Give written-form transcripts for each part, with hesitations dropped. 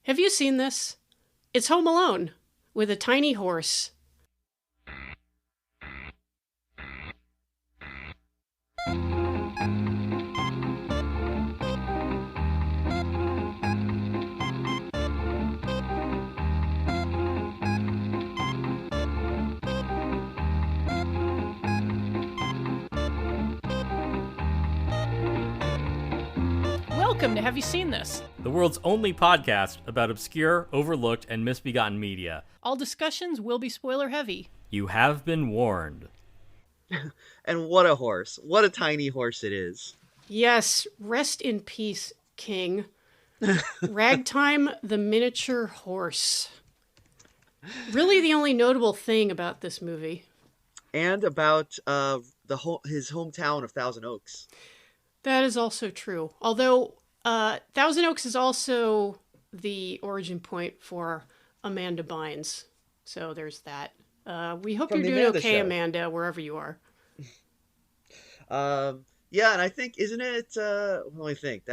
Have you seen this? It's Home Alone with a tiny horse. Welcome to Have You Seen This? The world's only podcast about obscure, overlooked, and misbegotten media. All discussions will be spoiler heavy. You have been warned. And what a horse. What a tiny horse it is. Yes, rest in peace, King. Ragtime, the miniature horse. Really the only notable thing about this movie. And about his hometown of Thousand Oaks. That is also true. Although Thousand Oaks is also the origin point for Amanda Bynes. So there's that. We hope you're doing okay, show. Amanda, wherever you are. Yeah, and I think, isn't it, let me think,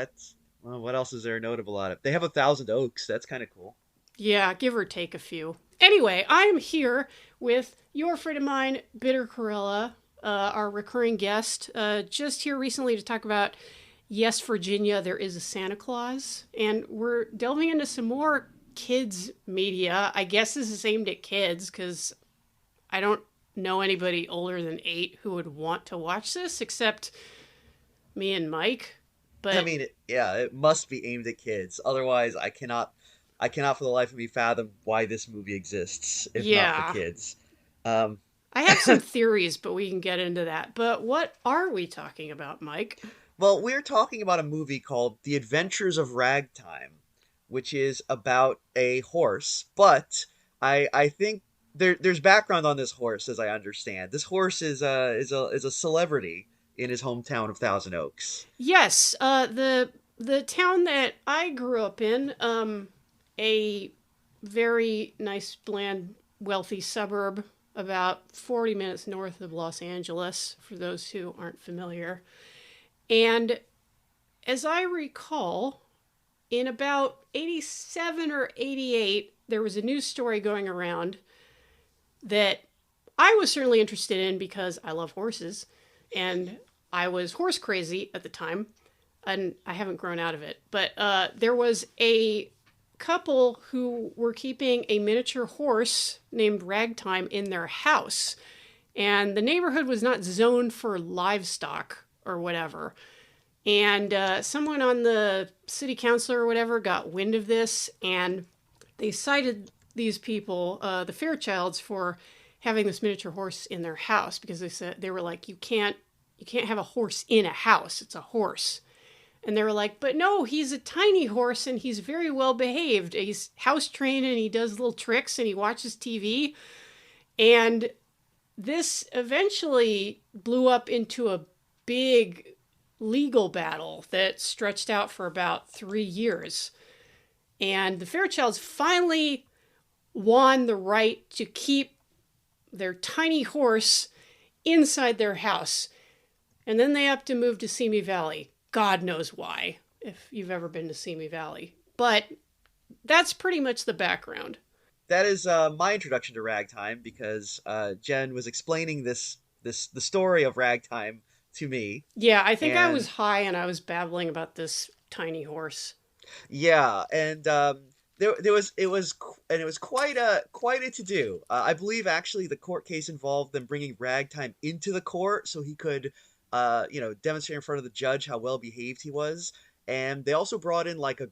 what else is there notable on it? They have a Thousand Oaks, that's kind of cool. Yeah, give or take a few. Anyway, I'm here with your friend of mine, Bitter Karella, our recurring guest, just here recently to talk about Yes, Virginia, There Is a Santa Claus. And we're delving into some more kids media. I guess this is aimed at kids because I don't know anybody older than 8 who would want to watch this except me and Mike. But I mean, it must be aimed at kids. Otherwise, I cannot for the life of me fathom why this movie exists if not for kids. I have some theories, but we can get into that. But what are we talking about, Mike? Well, we're talking about a movie called The Adventures of Ragtime, which is about a horse. But I think there's background on this horse, as I understand. This horse is a celebrity in his hometown of Thousand Oaks. Yes, the town that I grew up in, a very nice, bland, wealthy suburb about 40 minutes north of Los Angeles, for those who aren't familiar. And as I recall, in about 87 or 88, there was a news story going around that I was certainly interested in because I love horses, and I was horse crazy at the time, and I haven't grown out of it. But there was a couple who were keeping a miniature horse named Ragtime in their house, and the neighborhood was not zoned for livestock or whatever. And someone on the city council or whatever got wind of this, and they cited these people, the Fairchilds, for having this miniature horse in their house because they were like, you can't have a horse in a house. It's a horse. And they were like, but no, he's a tiny horse and he's very well behaved. He's house trained and he does little tricks and he watches TV. And this eventually blew up into a big legal battle that stretched out for about 3 years. And the Fairchilds finally won the right to keep their tiny horse inside their house. And then they up to move to Simi Valley. God knows why, if you've ever been to Simi Valley. But that's pretty much the background. That is my introduction to Ragtime because Jen was explaining the story of Ragtime to me. Yeah, I think I was high and I was babbling about this tiny horse. Yeah, and it was quite a to-do. I believe actually the court case involved them bringing Ragtime into the court so he could demonstrate in front of the judge how well behaved he was. And they also brought in like a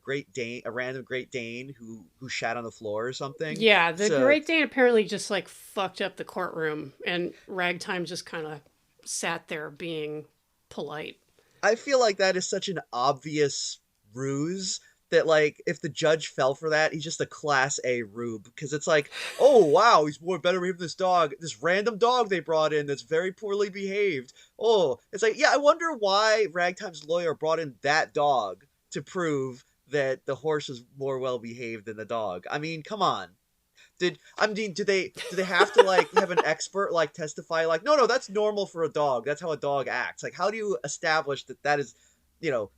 random Great Dane who shat on the floor or something. Yeah, the Great Dane apparently just like fucked up the courtroom, and Ragtime just kind of sat there being polite. I feel like that is such an obvious ruse that, like, if the judge fell for that, he's just a class A rube. Because it's like, oh, wow, he's more better behaved than this random dog they brought in that's very poorly behaved. Oh, it's like, yeah, I wonder why Ragtime's lawyer brought in that dog to prove that the horse is more well behaved than the dog. I mean, come on. Do they have to like have an expert like testify like no that's normal for a dog, that's how a dog acts? Like, how do you establish that is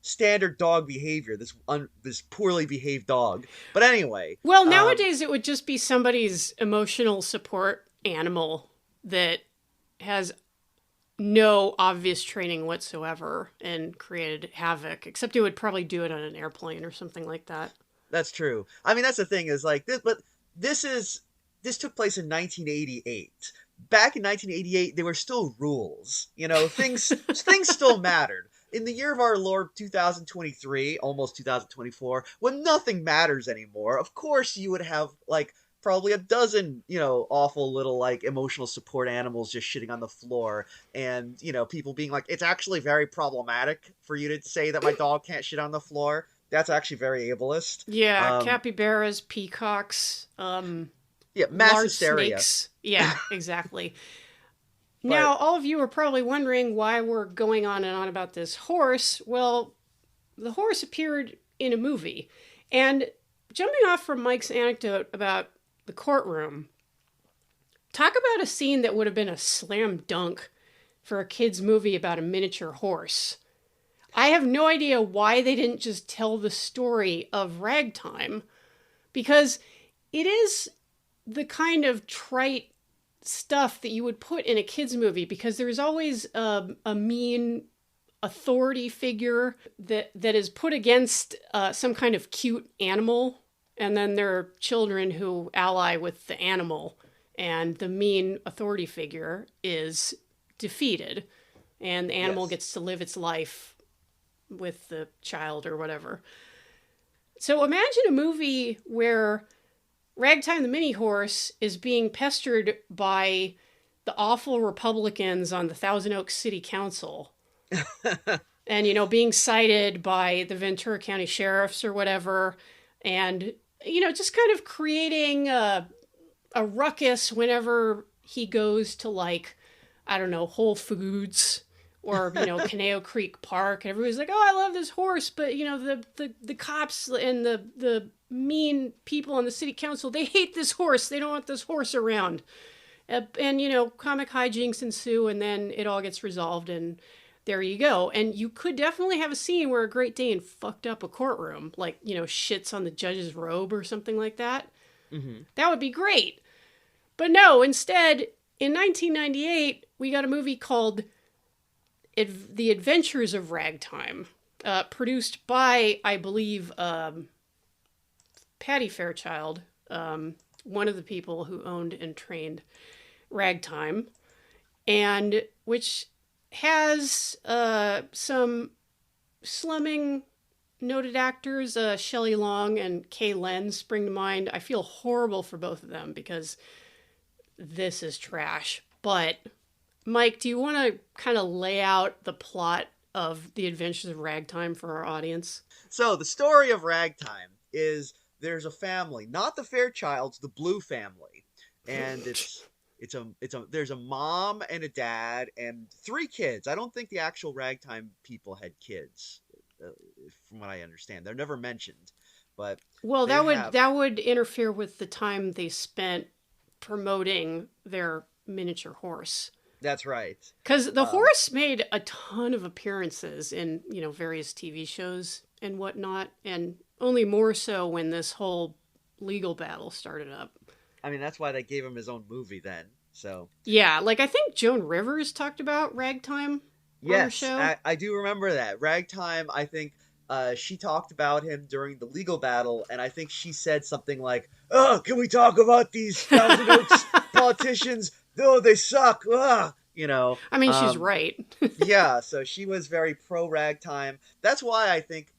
standard dog behavior. This poorly behaved dog. But anyway, Well, nowadays it would just be somebody's emotional support animal that has no obvious training whatsoever and created havoc, except it would probably do it on an airplane or something like that. that's true. I mean, that's the thing is like this, but this took place in 1988. Back in 1988, there were still rules. Things still mattered. In the year of our Lord 2023, almost 2024, when nothing matters anymore, of course you would have like probably a dozen, awful little like emotional support animals just shitting on the floor, and people being like, it's actually very problematic for you to say that my dog can't shit on the floor. That's actually very ableist. Yeah, capybaras, peacocks, Yeah, mass large hysteria. snakes. Yeah, exactly. Now, all of you are probably wondering why we're going on and on about this horse. Well, the horse appeared in a movie. And jumping off from Mike's anecdote about the courtroom, talk about a scene that would have been a slam dunk for a kid's movie about a miniature horse. I have no idea why they didn't just tell the story of Ragtime, because it is the kind of trite stuff that you would put in a kid's movie, because there's always a mean authority figure that is put against some kind of cute animal, and then there are children who ally with the animal, and the mean authority figure is defeated, and the animal Yes. gets to live its life with the child or whatever. So imagine a movie where Ragtime the Mini Horse is being pestered by the awful Republicans on the Thousand Oaks City Council. And, being cited by the Ventura County sheriffs or whatever. And, just kind of creating a ruckus whenever he goes to, like, I don't know, Whole Foods or, Caneo Creek Park. And everybody's like, oh, I love this horse. But, the cops and the mean people on the city council, they hate this horse. They don't want this horse around. And, comic hijinks ensue, and then it all gets resolved, and there you go. And you could definitely have a scene where a Great Dane fucked up a courtroom, like, shits on the judge's robe or something like that. Mm-hmm. That would be great. But no, instead, in 1998, we got a movie called The Adventures of Ragtime, produced by, I believe, Patty Fairchild, one of the people who owned and trained Ragtime, and which has some slumming noted actors, Shelley Long and Kay Len spring to mind. I feel horrible for both of them because this is trash. But Mike, do you want to kind of lay out the plot of The Adventures of Ragtime for our audience? So the story of Ragtime is there's a family, not the Fairchilds, the Blue family, and there's a mom and a dad and three kids. I don't think the actual Ragtime people had kids, from what I understand. They're never mentioned, but well, that would interfere with the time they spent promoting their miniature horse. That's right. Because the horse made a ton of appearances in, various TV shows and whatnot, and only more so when this whole legal battle started up. I mean, that's why they gave him his own movie then. So yeah, like I think Joan Rivers talked about Ragtime on her show. I do remember that. Ragtime, I think she talked about him during the legal battle, and I think she said something like, oh, can we talk about these Thousand Oaks politicians? Oh, they suck. Ugh. I mean, she's right. Yeah, so she was very pro Ragtime. That's why I think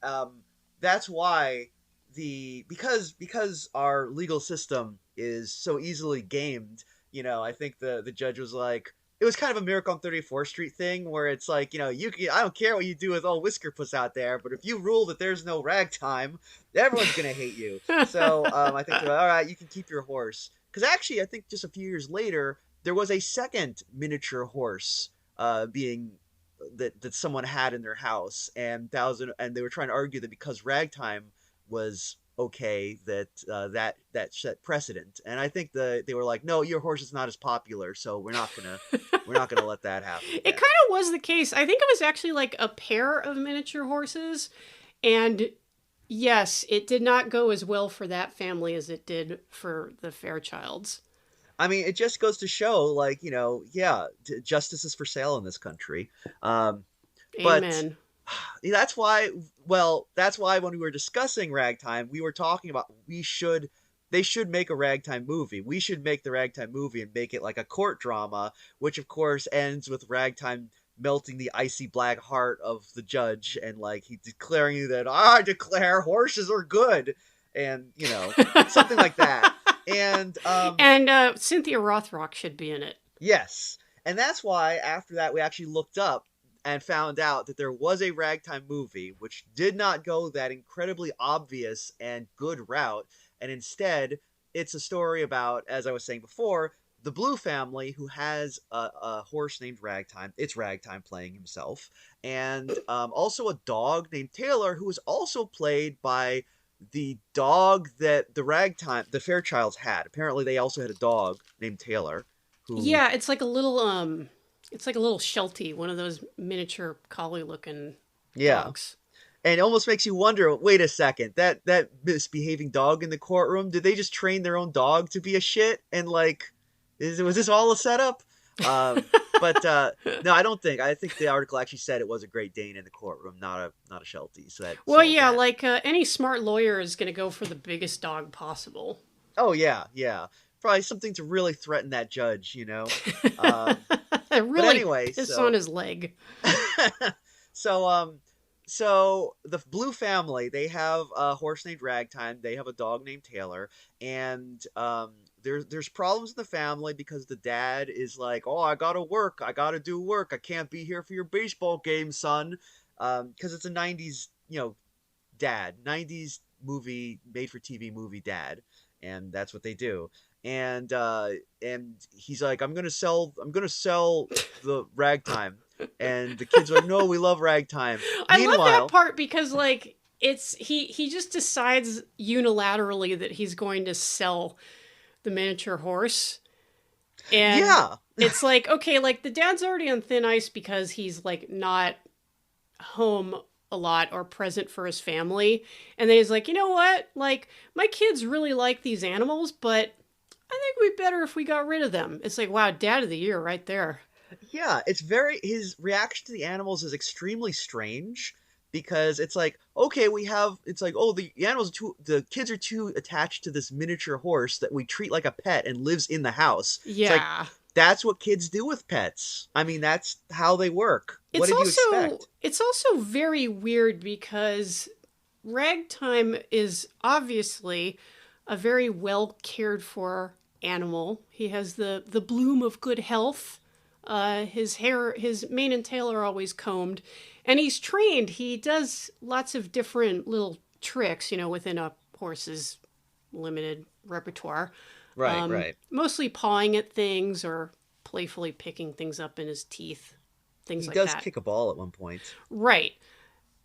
that's why because our legal system is so easily gamed, I think the judge was like, it was kind of a Miracle on 34th Street thing where it's like, I don't care what you do with all Whisker Puss out there, but if you rule that there's no Ragtime, everyone's going to hate you. So I think, all right, you can keep your horse. Because actually, I think just a few years later, there was a second miniature horse being that someone had in their house, and they were trying to argue that because Ragtime was okay that set precedent. And I think they were like, no, your horse is not as popular, so we're not gonna let that happen It again. kind of was the case. I think it was actually like a pair of miniature horses, and yes, it did not go as well for that family as it did for the Fairchilds. I mean, it just goes to show, like, yeah, justice is for sale in this country. Um, but Amen. that's why, well, that's why when we were discussing Ragtime, we were talking about they should make a Ragtime movie. We should make the Ragtime movie and make it like a court drama, which of course ends with Ragtime melting the icy black heart of the judge and like he declaring that I declare horses are good, and something like that. And And Cynthia Rothrock should be in it. yes. And that's why after that we actually looked up and found out that there was a Ragtime movie which did not go that incredibly obvious and good route. And instead, it's a story about, as I was saying before, the Blue family who has a horse named Ragtime. It's Ragtime playing himself. And also a dog named Taylor who is also played by the dog that the Fairchilds had. Apparently, they also had a dog named Taylor who, Yeah, it's like a little Sheltie, one of those miniature collie looking yeah. dogs. And it almost makes you wonder, wait a second, that misbehaving dog in the courtroom, did they just train their own dog to be a shit? And like, was this all a setup? But no, I don't think. I think the article actually said it was a Great Dane in the courtroom, not a Sheltie. So that Well, solved yeah, that. like any smart lawyer is going to go for the biggest dog possible. Oh yeah, yeah. Probably something to really threaten that judge. Um, but Really anyway, piss on so his leg. so so the Blue family, they have a horse named Ragtime, they have a dog named Taylor, and there's problems in the family because the dad is like, oh, I gotta work, I gotta do work, I can't be here for your baseball game, son, because it's a 90s dad, 90s movie, made for TV movie dad, and that's what they do. And he's like, I'm gonna sell the Ragtime, and the kids are like, no, we love Ragtime. I love that Meanwhile, part because like he just decides unilaterally that he's going to sell the miniature horse. And yeah, it's like, okay, like the dad's already on thin ice because he's like not home a lot or present for his family. And then he's like, you know what? Like, my kids really like these animals, but I think we'd better if we got rid of them. It's like, wow, dad of the year right there. yeah, his reaction to the animals is extremely strange because it's like, okay, it's like, oh, the kids are too attached to this miniature horse that we treat like a pet and lives in the house. It's like, Yeah. that's what kids do with pets. I mean, that's how they work. What It's did you also expect? it's also very weird because Ragtime is obviously a very well cared for animal. He has the bloom of good health. His hair, his mane and tail are always combed, and he's trained. He does lots of different little tricks, within a horse's limited repertoire. Right, right. Mostly pawing at things or playfully picking things up in his teeth, things He like does that. kick a ball at one point. Right.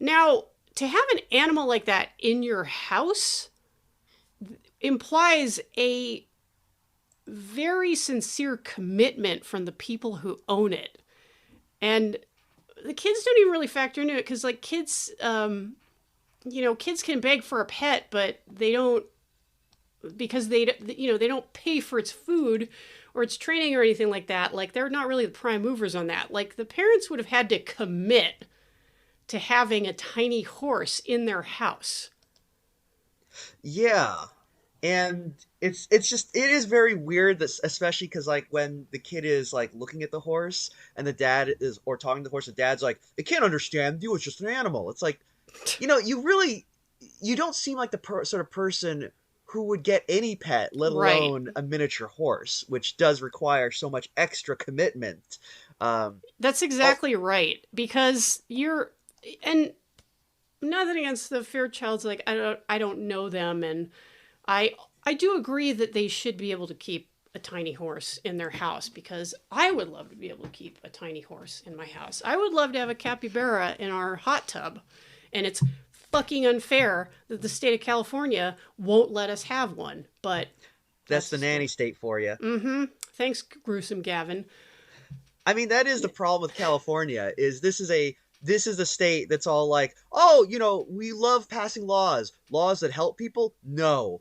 Now, to have an animal like that in your house implies a very sincere commitment from the people who own it. And the kids don't even really factor into it because, like, kids can beg for a pet, but they don't, because they don't pay for its food or its training or anything like that. Like, they're not really the prime movers on that. Like, the parents would have had to commit to having a tiny horse in their house. Yeah. And it is very weird that, especially because like when the kid is like looking at the horse and the dad is, or talking to the horse, the dad's like, it can't understand you, it's just an animal. It's like, you don't seem like the sort of person who would get any pet, let Right. alone a miniature horse, which does require so much extra commitment. That's Oh, exactly right. Because and nothing against the Fairchilds, like I don't know them, and I I do agree that they should be able to keep a tiny horse in their house because I would love to be able to keep a tiny horse in my house. I would love to have a capybara in our hot tub, and it's fucking unfair that the state of California won't let us have one. But That's the nanny state for you. Mm-hmm. Thanks, gruesome Gavin. I mean, that is the problem with California. Is this is a state that's all like, oh, we love passing laws that help people. No,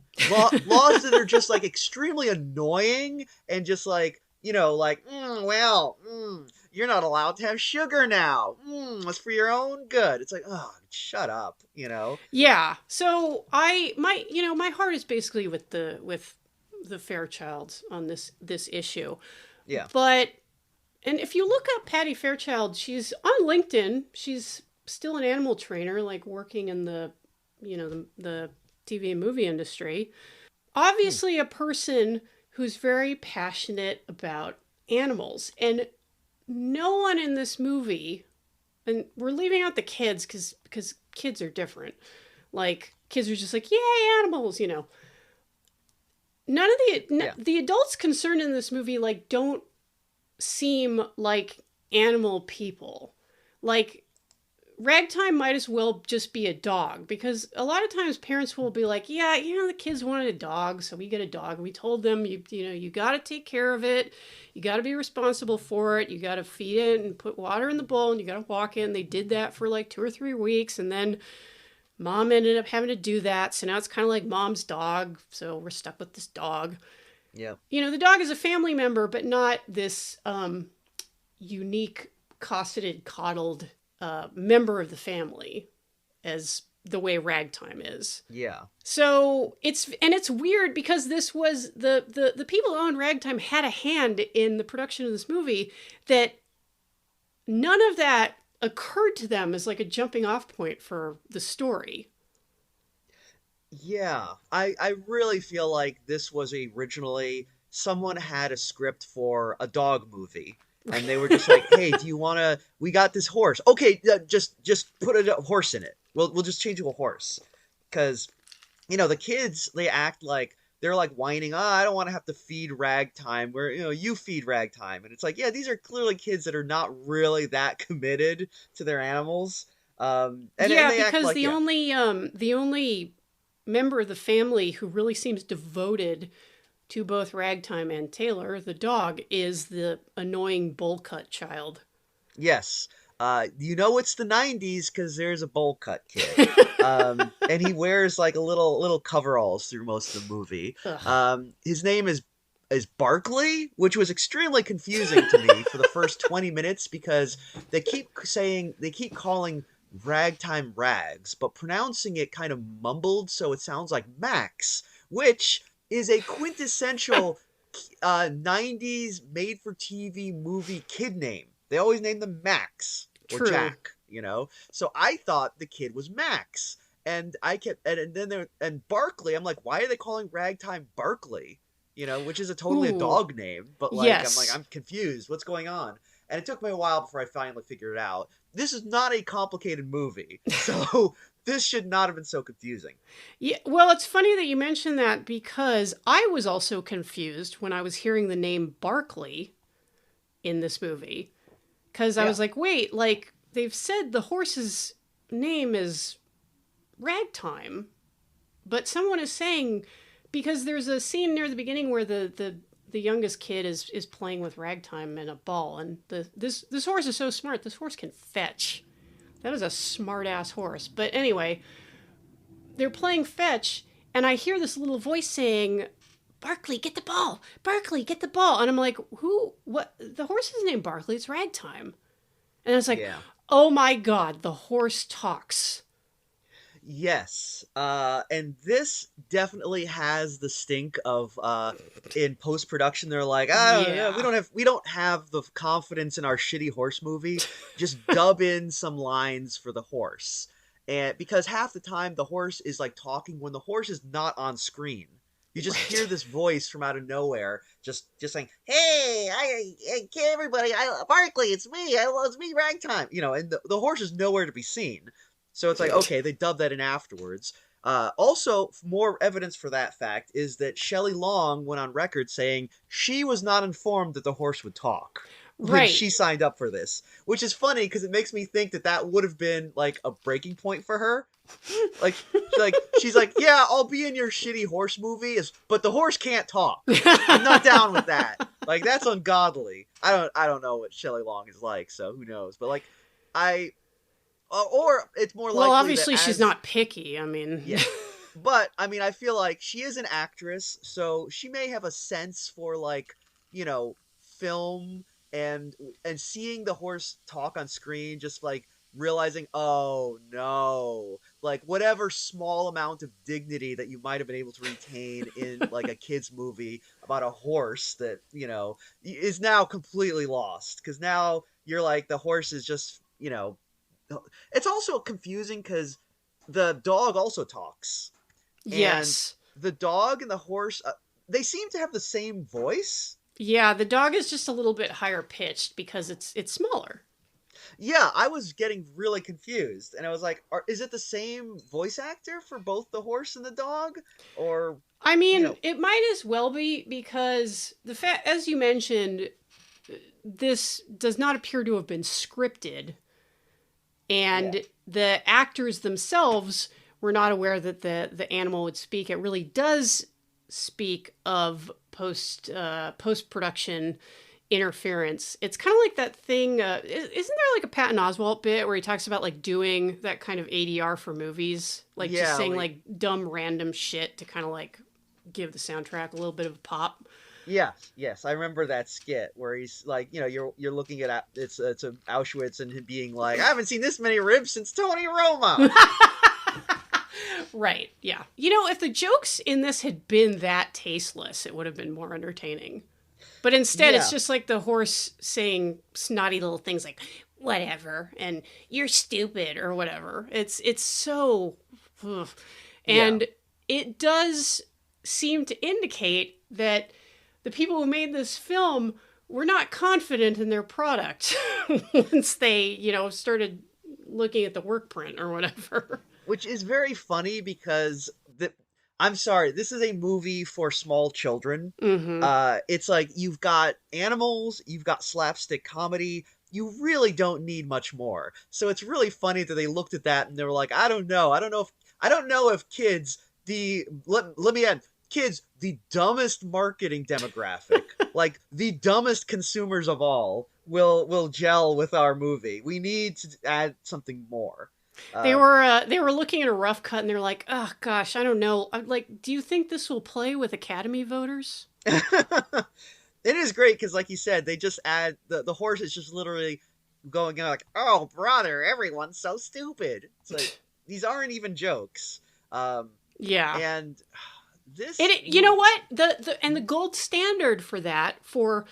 laws that are just like extremely annoying and just like, like, you're not allowed to have sugar now. It's for your own good. It's like, oh, shut up. Yeah. So my heart is basically with the Fairchilds on this issue. Yeah. And if you look up Patty Fairchild, she's on LinkedIn. She's still an animal trainer, like working in the TV and movie industry. Obviously a person who's very passionate about animals. And no one in this movie, and we're leaving out the kids because kids are different. Like, kids are just like, yay, animals, None of the adults concerned in this movie, like, don't seem like animal people. Like, Ragtime might as well just be a dog, because a lot of times parents will be like, yeah, the kids wanted a dog, so we get a dog. We told them, you got to take care of it. You got to be responsible for it. You got to feed it and put water in the bowl, and you got to walk in. They did that for like 2 or 3 weeks, and then Mom ended up having to do that. So now it's kind of like Mom's dog. So we're stuck with this dog. Yeah. The dog is a family member, but not this unique, cosseted, coddled member of the family as the way Ragtime is. Yeah. So it's weird because this was the people who owned Ragtime had a hand in the production of this movie, that none of that occurred to them as like a jumping off point for the story. Yeah, I really feel like this was originally someone had a script for a dog movie, and they were just like, "Hey, we got this horse. Okay, just put a horse in it. We'll just change it to a horse." Because, the kids, they act like they're like whining, I don't want to have to feed Ragtime, where, you feed Ragtime. And it's like, yeah, these are clearly kids that are not really that committed to their animals. And they because like, the only member of the family who really seems devoted to both Ragtime and Taylor, the dog, is the annoying bowl cut child. Yes. It's the 90s because there's a bowl cut kid. And he wears like a little coveralls through most of the movie. His name is Barkley, which was extremely confusing to me for the first 20 minutes because they keep calling Ragtime Rags, but pronouncing it kind of mumbled, so it sounds like Max, which is a quintessential 90s made-for-TV movie kid name. They always name them Max or True. Jack, So I thought the kid was Max, and I kept and Barkley. I'm like, why are they calling Ragtime Barkley? Which is totally a dog name, but like, yes. I'm confused. What's going on? And it took me a while before I finally figured it out. This is not a complicated movie, so this should not have been so confusing. Yeah, well, it's funny that you mentioned that because I was also confused when I was hearing the name Barkley in this movie. Because I was like, wait, like, they've said the horse's name is Ragtime, but someone is saying, because there's a scene near the beginning where the youngest kid is playing with Ragtime and a ball, and this horse is so smart. This horse can fetch. That is a smart-ass horse. But anyway, they're playing fetch, and I hear this little voice saying, Barkley, get the ball! Barkley, get the ball! And I'm like, who? What? The horse is named Barkley. It's Ragtime. And it's like, oh my God, the horse talks. Yes, and this definitely has the stink of in post production. They're like, we don't have the confidence in our shitty horse movie. Just dub in some lines for the horse, and because half the time the horse is like talking when the horse is not on screen. You just hear this voice from out of nowhere, just saying, "Hey, everybody, Barkley, it's me. It's me, Ragtime." And the horse is nowhere to be seen. So it's like, okay, they dubbed that in afterwards. Also, more evidence for that fact is that Shelley Long went on record saying she was not informed that the horse would talk. when Right. she signed up for this, which is funny because it makes me think that that would have been like a breaking point for her. She's like, yeah, I'll be in your shitty horse movie, but the horse can't talk. I'm not down with that. Like that's ungodly. I don't know what Shelley Long is like, so who knows? But like, I or it's more Well, likely that obviously she's as not picky. I mean, yeah. But I mean, I feel like she is an actress, so she may have a sense for like, you know, film and seeing the horse talk on screen, just like realizing, oh no, like whatever small amount of dignity that you might have been able to retain in like a kids movie about a horse that, you know, is now completely lost because now you're like the horse is just, you know, it's also confusing because the dog also talks, and yes. the dog and the horse they seem to have the same voice. Yeah, the dog is just a little bit higher pitched because it's smaller. Yeah, I was getting really confused, and I was like, is it the same voice actor for both the horse and the dog, or I you mean, know? it might as well be because the fact, as you mentioned, this does not appear to have been scripted, Yeah, and the actors themselves were not aware that the animal would speak. It really does speak of post production interference. It's kind of like that thing. Isn't there like a Patton Oswalt bit where he talks about like doing that kind of ADR for movies, like just yeah, saying like dumb random shit to kind of like give the soundtrack a little bit of a pop. yes, I remember that skit where he's like, you know, you're looking at it's a Auschwitz and him being like, I haven't seen this many ribs since Tony Roma. Right. Yeah. You know, if the jokes in this had been that tasteless, it would have been more entertaining. But instead, it's Yeah, just like the horse saying snotty little things like "whatever" and "you're stupid" or whatever. It's so, ugh. yeah. And it does seem to indicate that the people who made this film were not confident in their product once they, started looking at the work print or whatever. Which is very funny because I'm sorry, this is a movie for small children. Mm-hmm. It's like you've got animals, you've got slapstick comedy. You really don't need much more. So it's really funny that they looked at that and they were like, I don't know if kids let me add kids the dumbest marketing demographic, like the dumbest consumers of all will gel with our movie. We need to add something more. Um, They were looking at a rough cut and they're like, oh gosh, I don't know. I'm like, do you think this will play with Academy voters? it is great because, like you said, they just add the horse is just literally going like, "Oh, brother, everyone's so stupid." It's like these aren't even jokes. Yeah. And this, You know what? The gold standard for that, for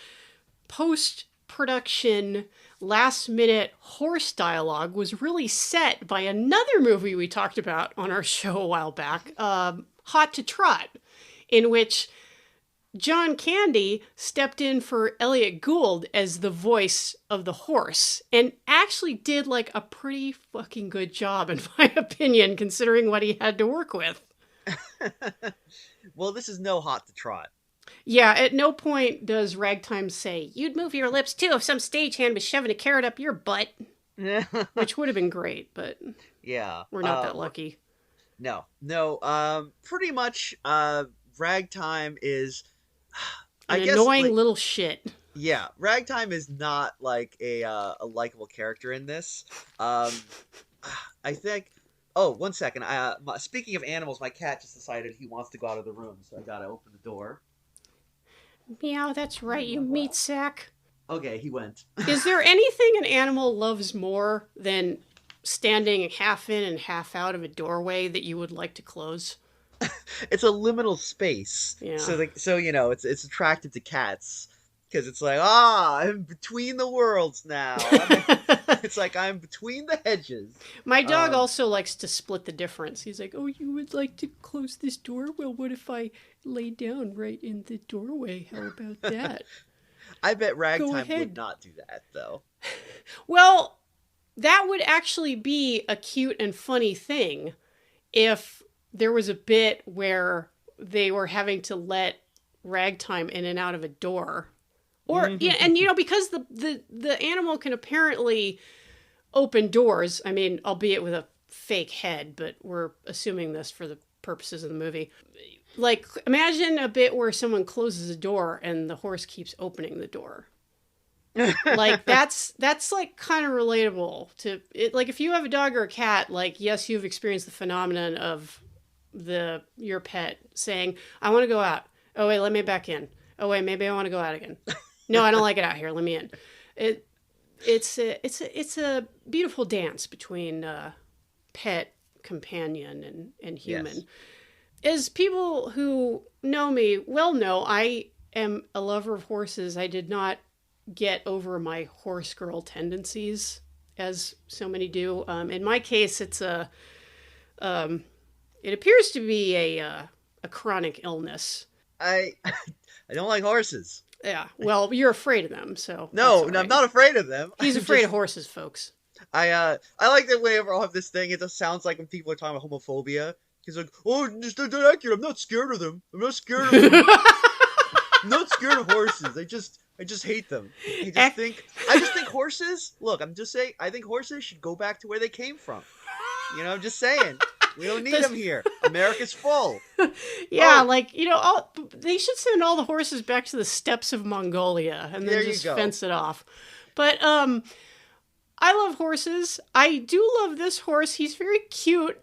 post production last minute horse dialogue, was really set by another movie we talked about on our show a while back, Hot to Trot, in which John Candy stepped in for Elliot Gould as the voice of the horse and actually did like a pretty fucking good job, in my opinion, considering what he had to work with. well, this is no Hot to Trot. Yeah, at no point does Ragtime say, "You'd move your lips too if some stagehand was shoving a carrot up your butt," which would have been great, but Yeah, we're not that lucky. no. Pretty much, Ragtime is, An I guess, annoying like, little shit. yeah, Ragtime is not like a likable character in this. Um, I think. Oh, one second. Speaking of animals, my cat just decided he wants to go out of the room, so I gotta open the door. Meow, that's right, you meat sack. Okay, he went. Is there anything an animal loves more than standing half in and half out of a doorway that you would like to close? It's a liminal space, Yeah. so you know it's attractive to cats because it's like I'm between the worlds now. It's like I'm between the hedges. My dog Um, also likes to split the difference. He's like, "Oh, you would like to close this door? Well, what if I lay down right in the doorway? How about that?" I bet Go Ragtime ahead. would not do that though. Well, that would actually be a cute and funny thing if there was a bit where they were having to let Ragtime in and out of a door Or yeah, and because the animal can apparently open doors. I mean, albeit with a fake head, but we're assuming this for the purposes of the movie. Like, imagine a bit where someone closes a door and the horse keeps opening the door. Like that's like kind of relatable to it. Like if you have a dog or a cat, like yes, you've experienced the phenomenon of your pet saying, "I want to go out. Oh wait, let me back in. Oh wait, maybe I want to go out again. No, I don't like it out here. Let me in." It's a beautiful dance between pet companion and human. Yes. As people who know me well know, I am a lover of horses. I did not get over my horse girl tendencies, as so many do. In my case, it appears to be a chronic illness. I don't like horses. Yeah, well, you're afraid of them, so no, right. I'm not afraid of them. He's afraid of horses, folks. I like that whenever I have this thing, it just sounds like when people are talking about homophobia. He's like, "Oh, they're accurate. I'm not scared of them. I'm not scared of them. I'm not scared of horses. I just hate them. I just think horses. Look, I'm just saying. I think horses should go back to where they came from. I'm just saying. We don't need them here. America's full. Yeah, they should send all the horses back to the steppes of Mongolia and then just fence it off. But I love horses. I do love this horse. He's very cute,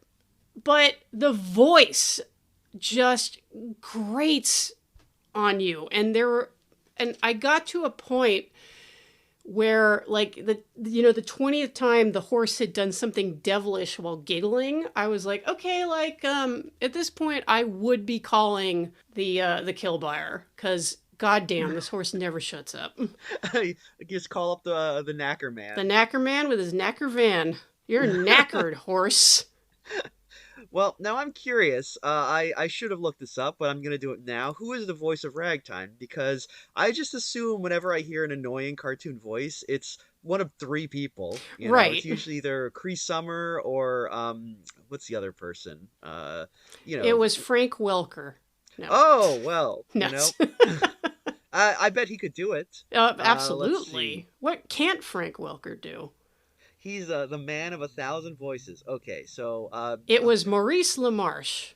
but the voice just grates on you. And I got to a point where the 20th time the horse had done something devilish while giggling, I was like, okay, at this point I would be calling the kill buyer, because goddamn, this horse never shuts up. Just call up the knacker man. The knacker man with his knacker van. You're knackered, horse. Well, now I'm curious. I should have looked this up, but I'm going to do it now. Who is the voice of Ragtime? Because I just assume whenever I hear an annoying cartoon voice, it's one of three people. Right. It's usually either Cree Summer or, what's the other person? It was Frank Welker. No. Oh, well, Nuts. I bet he could do it. Absolutely. What can't Frank Welker do? He's the man of 1,000 voices. Okay, so... it was Maurice LaMarche.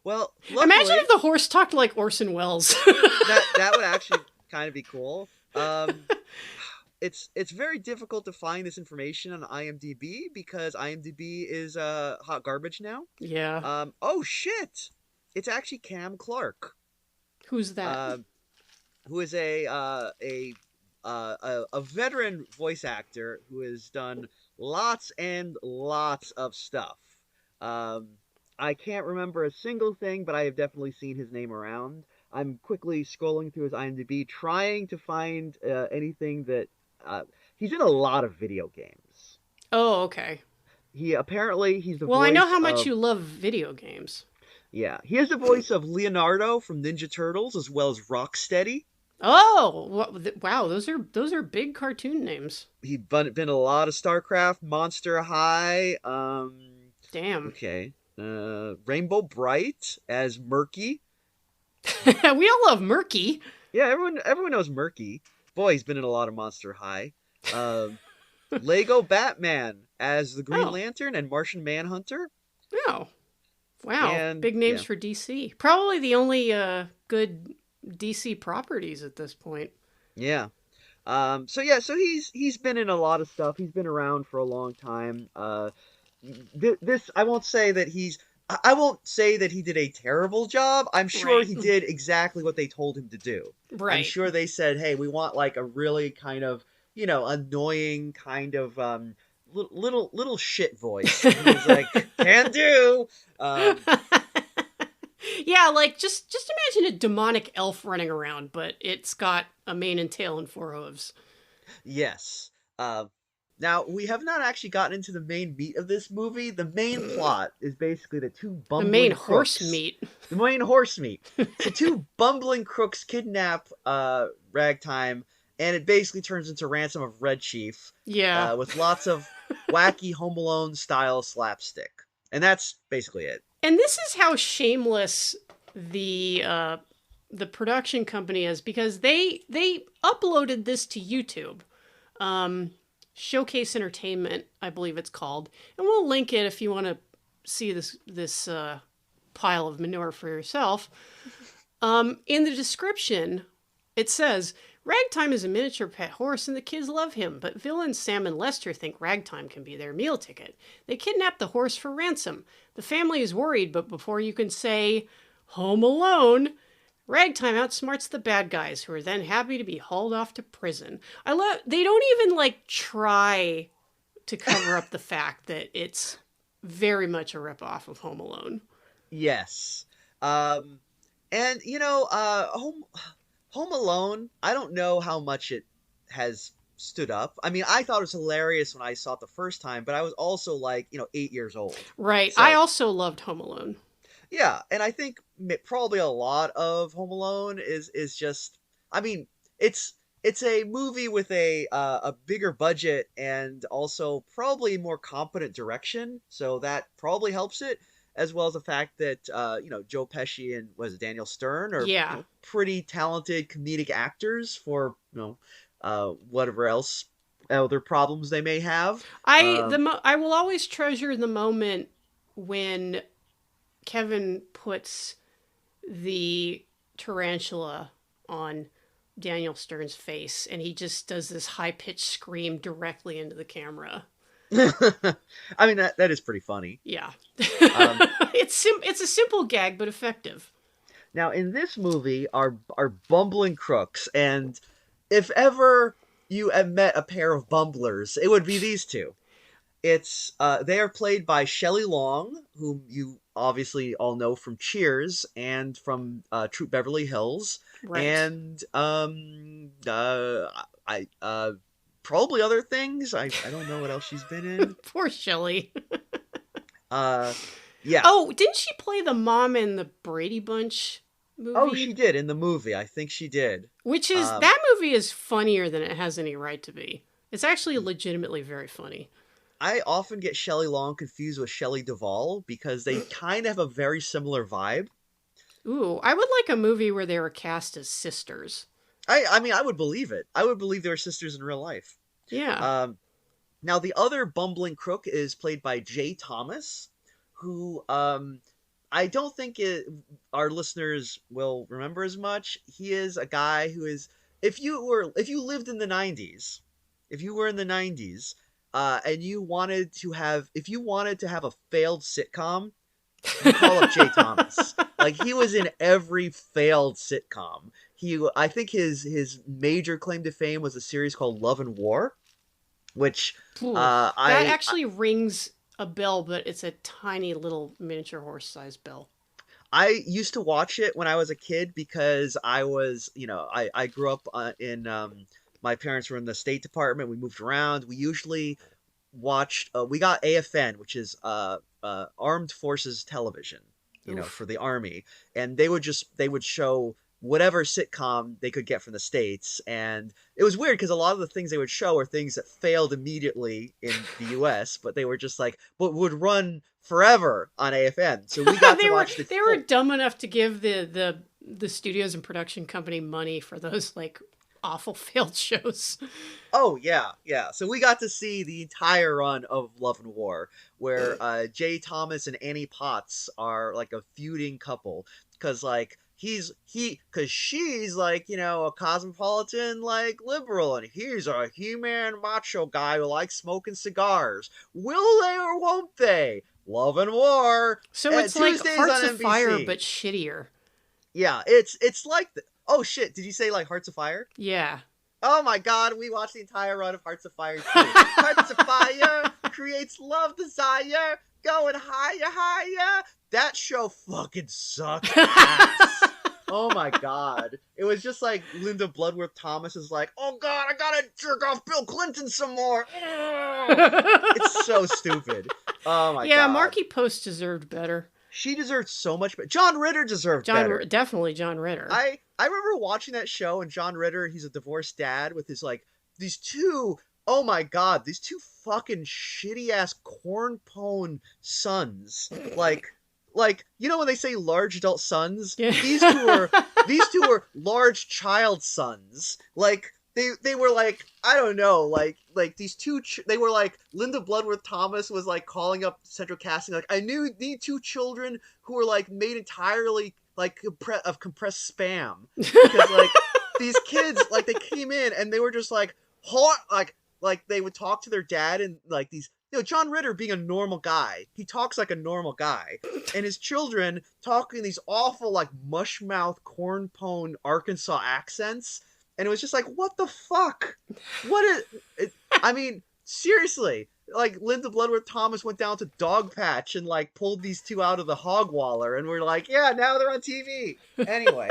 Well, luckily, imagine if the horse talked like Orson Welles. that would actually kind of be cool. It's very difficult to find this information on IMDb because IMDb is hot garbage now. Yeah. Oh, shit! It's actually Cam Clark. Who's that? Who is a veteran voice actor who has done lots and lots of stuff. I can't remember a single thing, but I have definitely seen his name around. I'm quickly scrolling through his IMDb, trying to find anything that... he's in a lot of video games. Oh, okay. He's the voice Well, I know how much you love video games. Yeah, he is the voice of Leonardo from Ninja Turtles, as well as Rocksteady. Oh, wow! Those are big cartoon names. He's been in a lot of StarCraft, Monster High. Damn. Okay. Rainbow Bright as Murky. We all love Murky. Yeah, everyone knows Murky. Boy, he's been in a lot of Monster High. Lego Batman as the Green Lantern and Martian Manhunter. Oh, wow! And, big names for DC. Probably the only good DC properties at this point. Yeah. So he's been in a lot of stuff. He's been around for a long time. This I won't say that he did a terrible job. I'm sure he did exactly what they told him to do. Right. I'm sure they said, "Hey, we want like a really kind of, annoying kind of little shit voice." And he was like, "Can do." Yeah, just imagine a demonic elf running around, but it's got a mane and tail and four hooves. Yes. Now, we have not actually gotten into the main meat of this movie. The main plot is basically the two bumbling The main crooks. horse meat. The main horse meat. The two bumbling crooks kidnap Ragtime, and it basically turns into Ransom of Red Chief. Yeah. With lots of wacky Home Alone style slapstick. And that's basically it. And this is how shameless the the production company is, because they uploaded this to YouTube. Showcase Entertainment, I believe it's called, and we'll link it if you want to see this pile of manure for yourself. In the description, it says, Ragtime is a miniature pet horse and the kids love him, but villains Sam and Lester think Ragtime can be their meal ticket. They kidnap the horse for ransom. The family is worried, but before you can say, Home Alone, Ragtime outsmarts the bad guys, who are then happy to be hauled off to prison. They don't even, like, try to cover up the fact that it's very much a ripoff of Home Alone. Yes. And, Home Alone, I don't know how much it has stood up. I mean, I thought it was hilarious when I saw it the first time, but I was also, 8 years old. Right. So, I also loved Home Alone. yeah, and I think probably a lot of Home Alone is just, I mean, it's a movie with a bigger budget and also probably more competent direction, so that probably helps it, as well as the fact that Joe Pesci and Daniel Stern are pretty talented comedic actors for whatever else other problems they may have. I will always treasure the moment when Kevin puts the tarantula on Daniel Stern's face, and he just does this high-pitched scream directly into the camera. I mean, that is pretty funny. Yeah. It's a simple gag, but effective. Now, in this movie are bumbling crooks, and if ever you have met a pair of bumblers, it would be these two. They are played by Shelley Long, whom you obviously all know from Cheers and from Troop Beverly Hills, right. And probably other things. I don't know what else she's been in. Poor Shelley. Yeah. Oh, didn't she play the mom in the Brady Bunch movie? Oh, she did in the movie. I think she did. Which is, that movie is funnier than it has any right to be. It's actually legitimately very funny. I often get Shelley Long confused with Shelley Duvall because they kind of have a very similar vibe. Ooh, I would like a movie where they were cast as sisters. I mean, I would believe it. I would believe they were sisters in real life. Yeah. Now, the other bumbling crook is played by Jay Thomas, who I don't think our listeners will remember as much. He is a guy who is, if you lived in the 90s, if you were in the 90s, and you wanted to have a failed sitcom, you call up Jay Thomas. Like, he was in every failed sitcom. I think his major claim to fame was a series called Love and War, which that actually rings a bell, but it's a tiny little miniature horse-sized bell. I used to watch it when I was a kid because I was, I grew up in, my parents were in the State Department. We moved around. We usually watched, we got AFN, which is Armed Forces Television, for the Army. And they would show whatever sitcom they could get from the States. And it was weird because a lot of the things they would show are things that failed immediately in the US, but they were just but would run forever on AFN. So we got to watch They were dumb enough to give the studios and production company money for those awful failed shows. Oh, yeah. So we got to see the entire run of Love and War, where Jay Thomas and Annie Potts are a feuding couple. Because she's a cosmopolitan liberal, and he's a He-Man macho guy who likes smoking cigars. Will they or won't they? Love and War. So it's like Hearts of Fire, but shittier. Yeah, it's like oh shit! Did you say Hearts of Fire? Yeah. Oh my god, we watched the entire run of Hearts of Fire too. Hearts of Fire creates love, desire, going higher. That show fucking sucked ass. Oh my god. It was just Linda Bloodworth Thomas is oh god, I gotta jerk off Bill Clinton some more. It's so stupid. Oh my god. Yeah, Marky Post deserved better. She deserved so much better. John Ritter deserved better. Definitely John Ritter. I remember watching that show, and John Ritter, he's a divorced dad with his these two, oh my god, these two fucking shitty ass corn pone sons. When they say large adult sons, yeah. these two are these two were large child sons. Like they were like, I don't know, like these two they were like, Linda Bloodworth Thomas was like calling up central casting like, I need two children who were like made entirely like of compressed spam, because like these kids, like they came in and they were just like hot, like they would talk to their dad and like these, John Ritter being a normal guy, he talks like a normal guy, and his children talking these awful like mushmouth corn pone Arkansas accents, and it was just like, what the fuck? What is it? I mean, seriously, like Linda Bloodworth Thomas went down to Dog Patch and like pulled these two out of the hog waller, and we're like, yeah, now they're on TV. Anyway,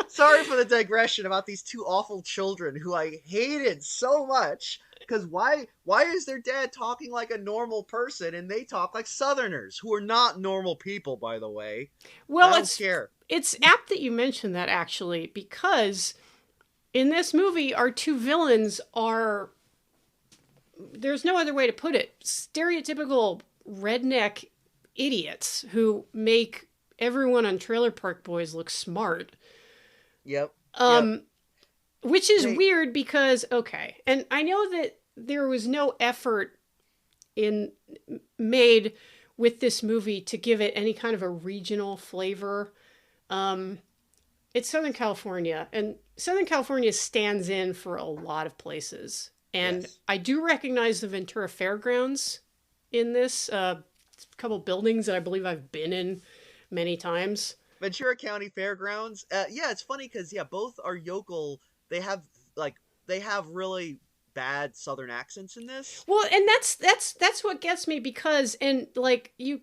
sorry for the digression about these two awful children who I hated so much. Because why is their dad talking like a normal person and they talk like Southerners, who are not normal people, by the way? Well, I don't care. It's apt that you mentioned that, actually, because in this movie, our two villains are, there's no other way to put it, stereotypical redneck idiots who make everyone on Trailer Park Boys look smart. Yep. Which is weird because, okay, and I know that there was no effort made with this movie to give it any kind of a regional flavor. It's Southern California, and Southern California stands in for a lot of places. And yes. I do recognize the Ventura Fairgrounds in this, a couple buildings that I believe I've been in many times. Ventura County Fairgrounds. Yeah, it's funny because, both are yokel. They have really bad Southern accents in this. Well, and that's what gets me, because, and like you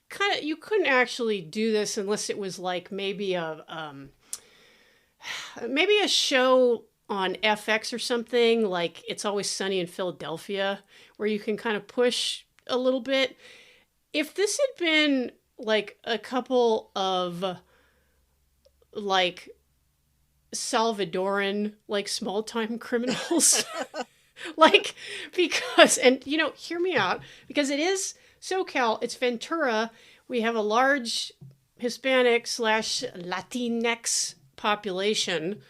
couldn't actually do this unless it was like maybe a show on FX or something, like It's Always Sunny in Philadelphia, where you can kind of push a little bit. If this had been like a couple of like Salvadoran, like small-time criminals, like, because, and hear me out, because it is SoCal, it's Ventura, we have a large Hispanic / Latinx population.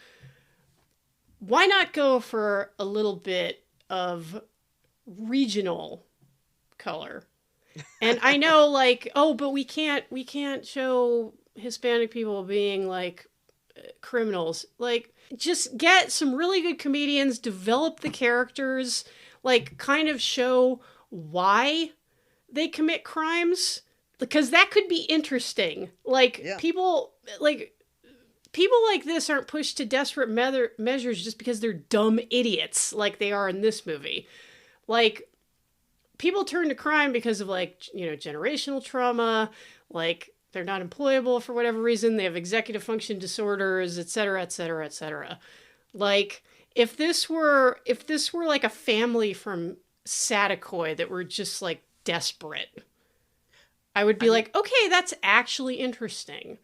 Why not go for a little bit of regional color? And I know, like, oh, but we can't show Hispanic people being like criminals. Like, just get some really good comedians, develop the characters, like kind of show why they commit crimes, because that could be interesting. Like, people like this aren't pushed to desperate measures just because they're dumb idiots like they are in this movie. Like, people turn to crime because of, like, generational trauma, like they're not employable for whatever reason, they have executive function disorders, etc., etc., etc. Like, if this were like a family from Saticoy that were just like desperate, I would be like, okay, that's actually interesting.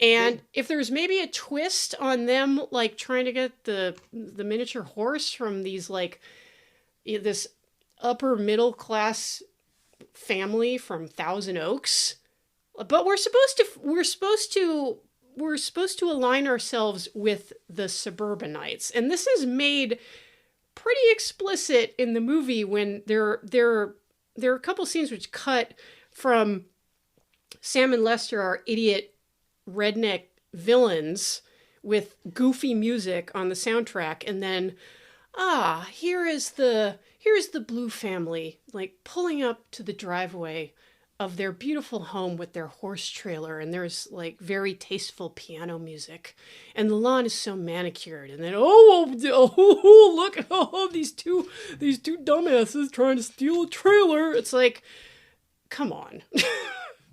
And if there's maybe a twist on them, like trying to get the miniature horse from these, like, this upper middle class family from Thousand Oaks, but we're supposed to align ourselves with the suburbanites, and this is made pretty explicit in the movie when there are a couple scenes which cut from Sam and Lester, our idiot redneck villains, with goofy music on the soundtrack, and then here's the Blue family, like, pulling up to the driveway of their beautiful home with their horse trailer, and there's like very tasteful piano music, and the lawn is so manicured, and then look, these two dumbasses trying to steal a trailer. It's like, come on.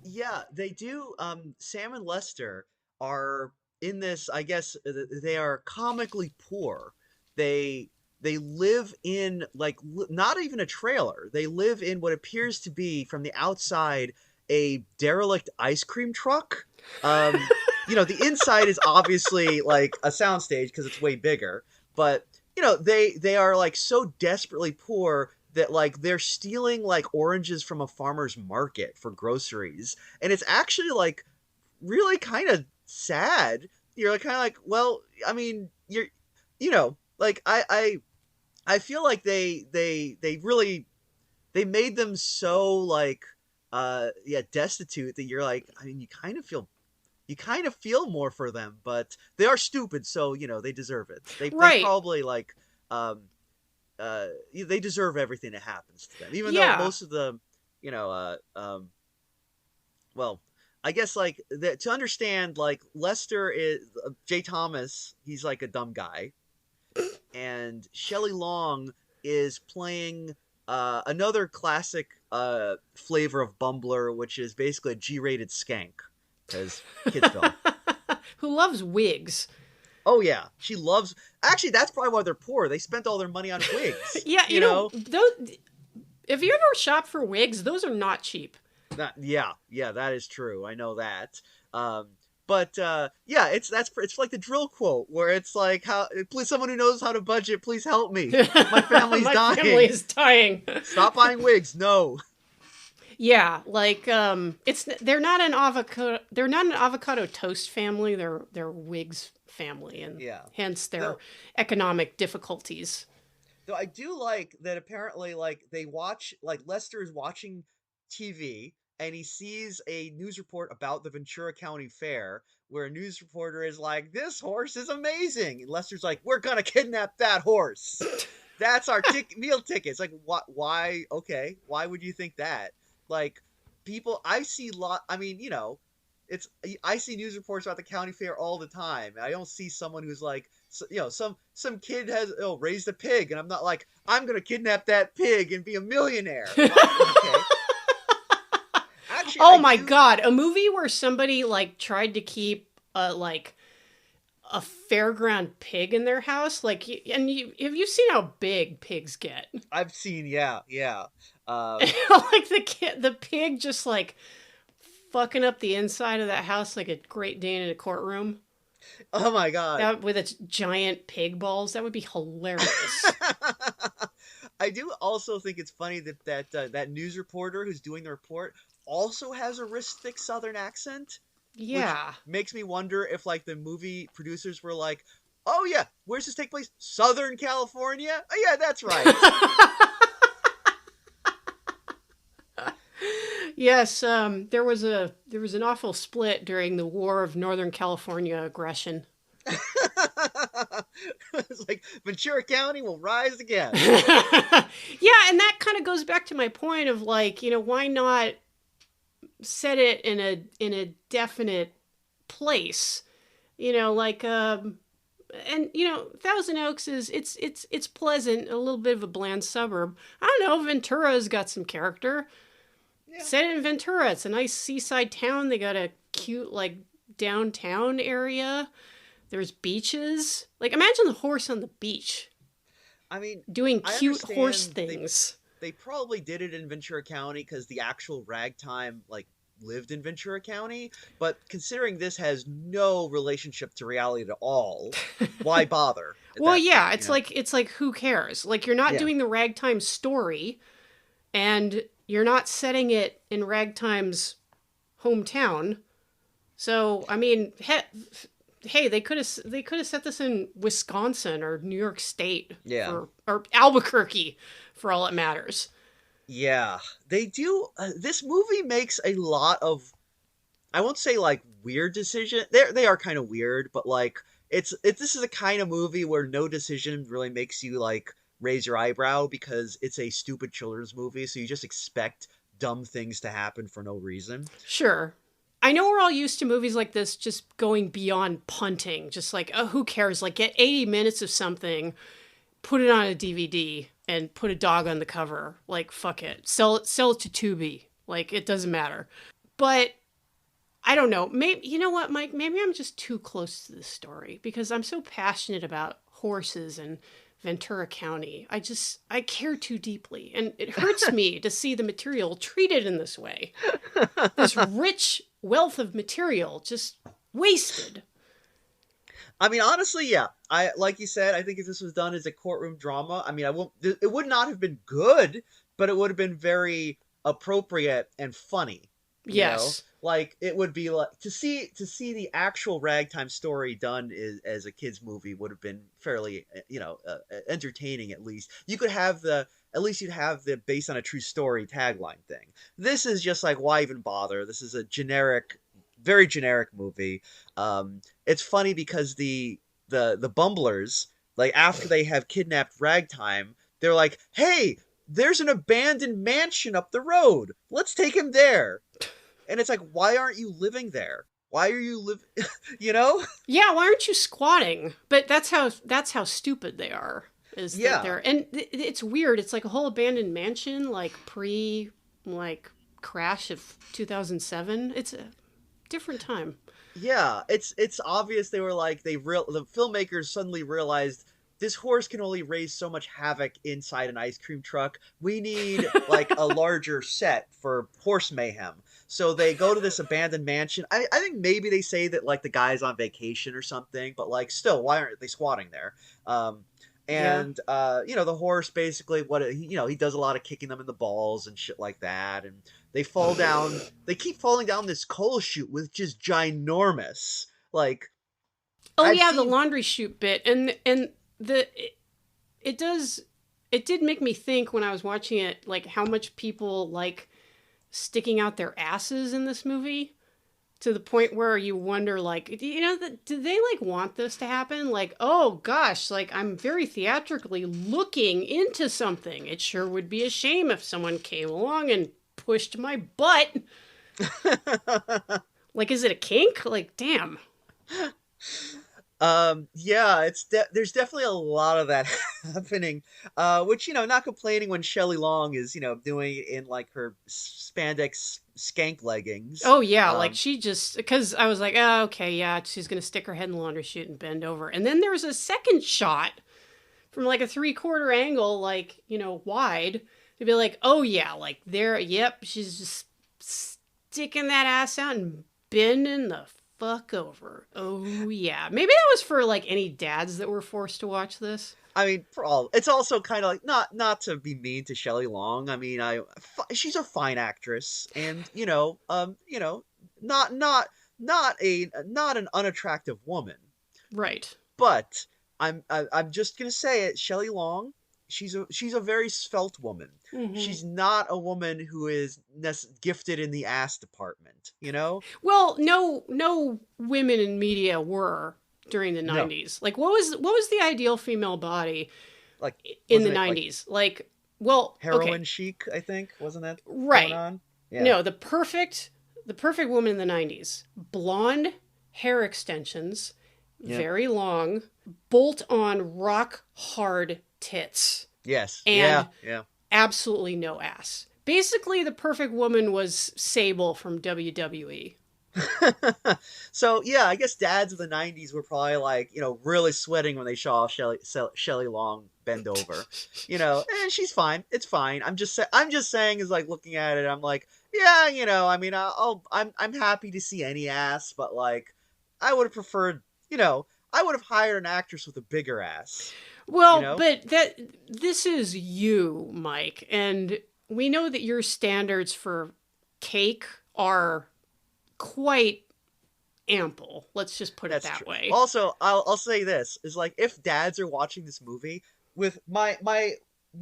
Yeah, they do. Sam and Lester are in this, I guess they are comically poor. They live in, like, not even a trailer. They live in what appears to be, from the outside, a derelict ice cream truck. The inside is obviously like a soundstage because it's way bigger. But, they are like so desperately poor that, like, they're stealing like oranges from a farmer's market for groceries. And it's actually like really kind of sad you're like kind of like, well, I mean, like I feel like they really they made them so like yeah, destitute that you're like, I mean, you kind of feel more for them, but they are stupid, so they deserve it. They Right. probably like um they deserve everything that happens to them, even though Yeah. most of the you know well, I guess like to understand, like Lester is Jay Thomas, he's like a dumb guy, and Shelley Long is playing another classic flavor of Bumbler, which is basically a G-rated skank because kids film. Who loves wigs? Oh yeah, she loves. Actually, that's probably why they're poor. They spent all their money on wigs. Yeah, You know, those, if you ever shop for wigs, those are not cheap. yeah, that is true. I know that. Um, but yeah, it's like the drill quote where it's like, how please someone who knows how to budget, please help me. My family's My dying. family is dying. Stop buying wigs. No. Yeah, like they're not an avocado toast family. They're wigs family, and Yeah. hence their Though, economic difficulties. though I do like that apparently like they watch like Lester is watching TV and he sees a news report about the Ventura County Fair where a news reporter is like, "This horse is amazing." And Lester's like, "We're going to kidnap that horse. That's our meal ticket." It's like, what? Why? Okay. Why would you think that? Like people I see I mean, it's I see news reports about the county fair all the time. I don't see someone who's like, some kid has raised a pig, and I'm not like, I'm gonna kidnap that pig and be a millionaire. Okay. Actually, Oh my God, a movie where somebody like tried to keep a fairground pig in their house, like, have you seen how big pigs get? I've seen, yeah. Like the pig just like fucking up the inside of that house like a Great Dane in a courtroom. Oh my God. That with its giant pig balls, that would be hilarious. I do also think it's funny that news reporter who's doing the report also has a wrist thick Southern accent. Yeah. Which makes me wonder if like the movie producers were like, "Oh yeah, where's this take place? Southern California? Oh yeah, that's right." Yes, there was an awful split during the War of Northern California aggression. It's like Ventura County will rise again. Yeah, and that kind of goes back to my point of like, why not set it in a definite place? Like and Thousand Oaks is it's pleasant, a little bit of a bland suburb. I don't know, Ventura's got some character. Yeah. Set it in Ventura. It's a nice seaside town. They got a cute like downtown area. There's beaches. Like imagine the horse on the beach. I mean, doing cute horse understand things. They probably did it in Ventura County because the actual Ragtime like lived in Ventura County. But considering this has no relationship to reality at all, why bother? Well, yeah, point, it's like who cares? Like you're not doing the Ragtime story, and you're not setting it in Ragtime's hometown. So I mean, hey, they could have set this in Wisconsin or New York State, or Albuquerque, for all it matters. Yeah, they do. This movie makes a lot of, I won't say like weird decisions. They are kind of weird, but like this is a kind of movie where no decision really makes you like raise your eyebrow because it's a stupid children's movie, so you just expect dumb things to happen for no reason. Sure. I know we're all used to movies like this just going beyond punting. Just like, oh, who cares? Like, get 80 minutes of something, put it on a DVD, and put a dog on the cover. Like, fuck it. Sell it to Tubi. Like, it doesn't matter. But, I don't know. Maybe, you know what, Mike? Maybe I'm just too close to this story because I'm so passionate about horses and Ventura County. I care too deeply. And it hurts me to see the material treated in this way. This rich wealth of material just wasted. I mean, honestly, yeah. Like you said, I think if this was done as a courtroom drama, I mean, it would not have been good, but it would have been very appropriate and funny. Yes. like it would be like to see the actual Ragtime story done as a kids movie would have been fairly entertaining. At least you could have the at least you'd have the based on a true story tagline thing. This is just like, why even bother? This is a generic, very generic movie. It's funny because the Bumblers, like after they have kidnapped Ragtime, they're like, hey, there's an abandoned mansion up the road. Let's take him there. And it's like, why aren't you living there? Why are you living? you know? Yeah, why aren't you squatting? But that's how stupid they are. Is Yeah. that they're and it's weird. It's like a whole abandoned mansion, like pre like crash of 2007. It's a different time. Yeah, it's obvious they were like the filmmakers suddenly realized this horse can only raise so much havoc inside an ice cream truck. We need like a larger set for horse mayhem. So they go to this abandoned mansion. I think maybe they say that like the guy's on vacation or something, but like still, why aren't they squatting there? And the horse basically he does a lot of kicking them in the balls and shit like that, and they fall down. They keep falling down this coal chute, which is ginormous. Like, Oh I've yeah, the seen laundry chute bit, and the it does it did make me think when I was watching it, like how much people like sticking out their asses in this movie, to the point where you wonder, like, do they like want this to happen? Like, oh gosh, like I'm very theatrically looking into something. It sure would be a shame if someone came along and pushed my butt. Like, is it a kink? Like, damn. yeah, there's definitely a lot of that happening, which not complaining when Shelley Long is doing it in like her spandex skank leggings. Oh yeah, like she just, because I was like, oh okay, yeah, she's gonna stick her head in the laundry chute and bend over, and then there was a second shot from like a 3/4 angle, like wide, to be like, oh yeah, like there, yep, she's just sticking that ass out and bending the fuck over. Oh yeah, maybe that was for like any dads that were forced to watch this. I mean, it's also kind of like not to be mean to Shelley Long. I mean, she's a fine actress, and not an unattractive woman. Right. But I'm just gonna say it, Shelley Long. She's a very svelte woman. Mm-hmm. She's not a woman who is gifted in the ass department. Well, no women in media were during the 90s. Like, what was the ideal female body like in the 90s? Like, well, heroin okay. chic, I think, wasn't that right? Going on? Yeah. No, the perfect woman in the 90s: blonde hair extensions, very long, bolt on rock hard tits. Yes. And yeah. absolutely no ass. Basically, the perfect woman was Sable from WWE. So yeah, I guess dads of the '90s were probably like really sweating when they saw Shelley Long bend over, and she's fine. It's fine. I'm just saying is like looking at it, I'm like, yeah, I mean, I'm happy to see any ass, but like, I would have preferred, I would have hired an actress with a bigger ass. Well, but this is you, Mike, and we know that your standards for cake are quite ample. Let's just put it that way. Also, I'll say this is like, if dads are watching this movie, with my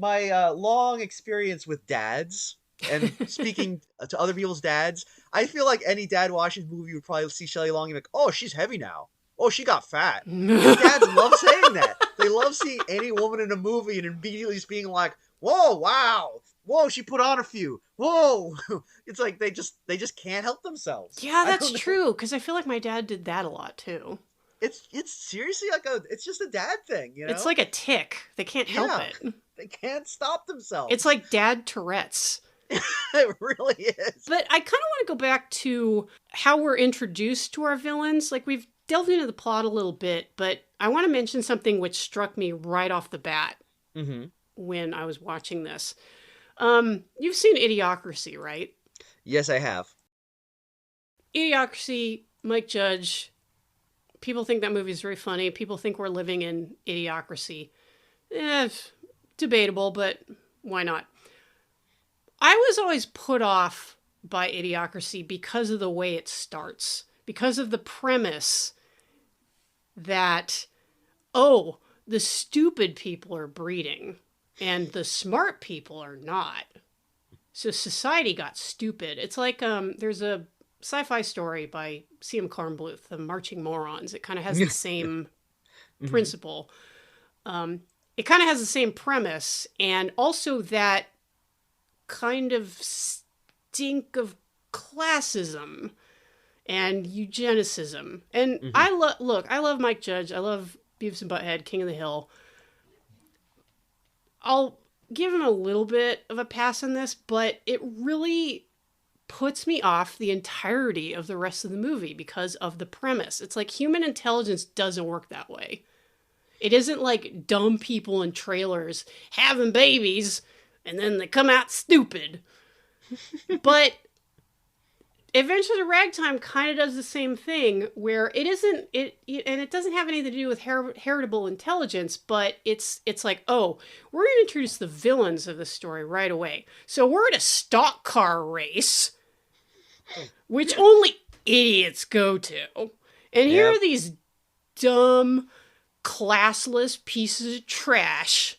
long experience with dads and speaking to other people's dads, I feel like any dad watching this movie would probably see Shelley Long and be like, oh, she's heavy now. Oh, she got fat. Dads love saying that. They love seeing any woman in a movie and immediately just being like, whoa, wow. Whoa, she put on a few. Whoa. It's like they just can't help themselves. Yeah, that's true, because I feel like my dad did that a lot too. It's seriously like it's just a dad thing, It's like a tick. They can't help it. They can't stop themselves. It's like dad Tourette's. It really is. But I kind of want to go back to how we're introduced to our villains. Like, we've delved into the plot a little bit, but I want to mention something which struck me right off the bat when I was watching this. You've seen Idiocracy, right? Yes, I have. Idiocracy, Mike Judge. People think that movie is very funny. People think we're living in Idiocracy. Debatable, but why not? I was always put off by Idiocracy because of the way it starts, because of the premise that, oh, the stupid people are breeding and the smart people are not. So society got stupid. It's like there's a sci-fi story by C.M. Kornbluth, The Marching Morons. It kind of has the same principle. It kind of has the same premise, and also that kind of stink of classism and eugenicism. And I love Mike Judge. I love Beavis and Butthead, King of the Hill. I'll give him a little bit of a pass on this, but it really puts me off the entirety of the rest of the movie because of the premise. It's like human intelligence doesn't work that way. It isn't like dumb people in trailers having babies and then they come out stupid. But Adventures of Ragtime kind of does the same thing, where it isn't and it doesn't have anything to do with heritable intelligence, but it's like, oh, we're going to introduce the villains of the story right away. So we're at a stock car race, which only idiots go to, and here are these dumb, classless pieces of trash.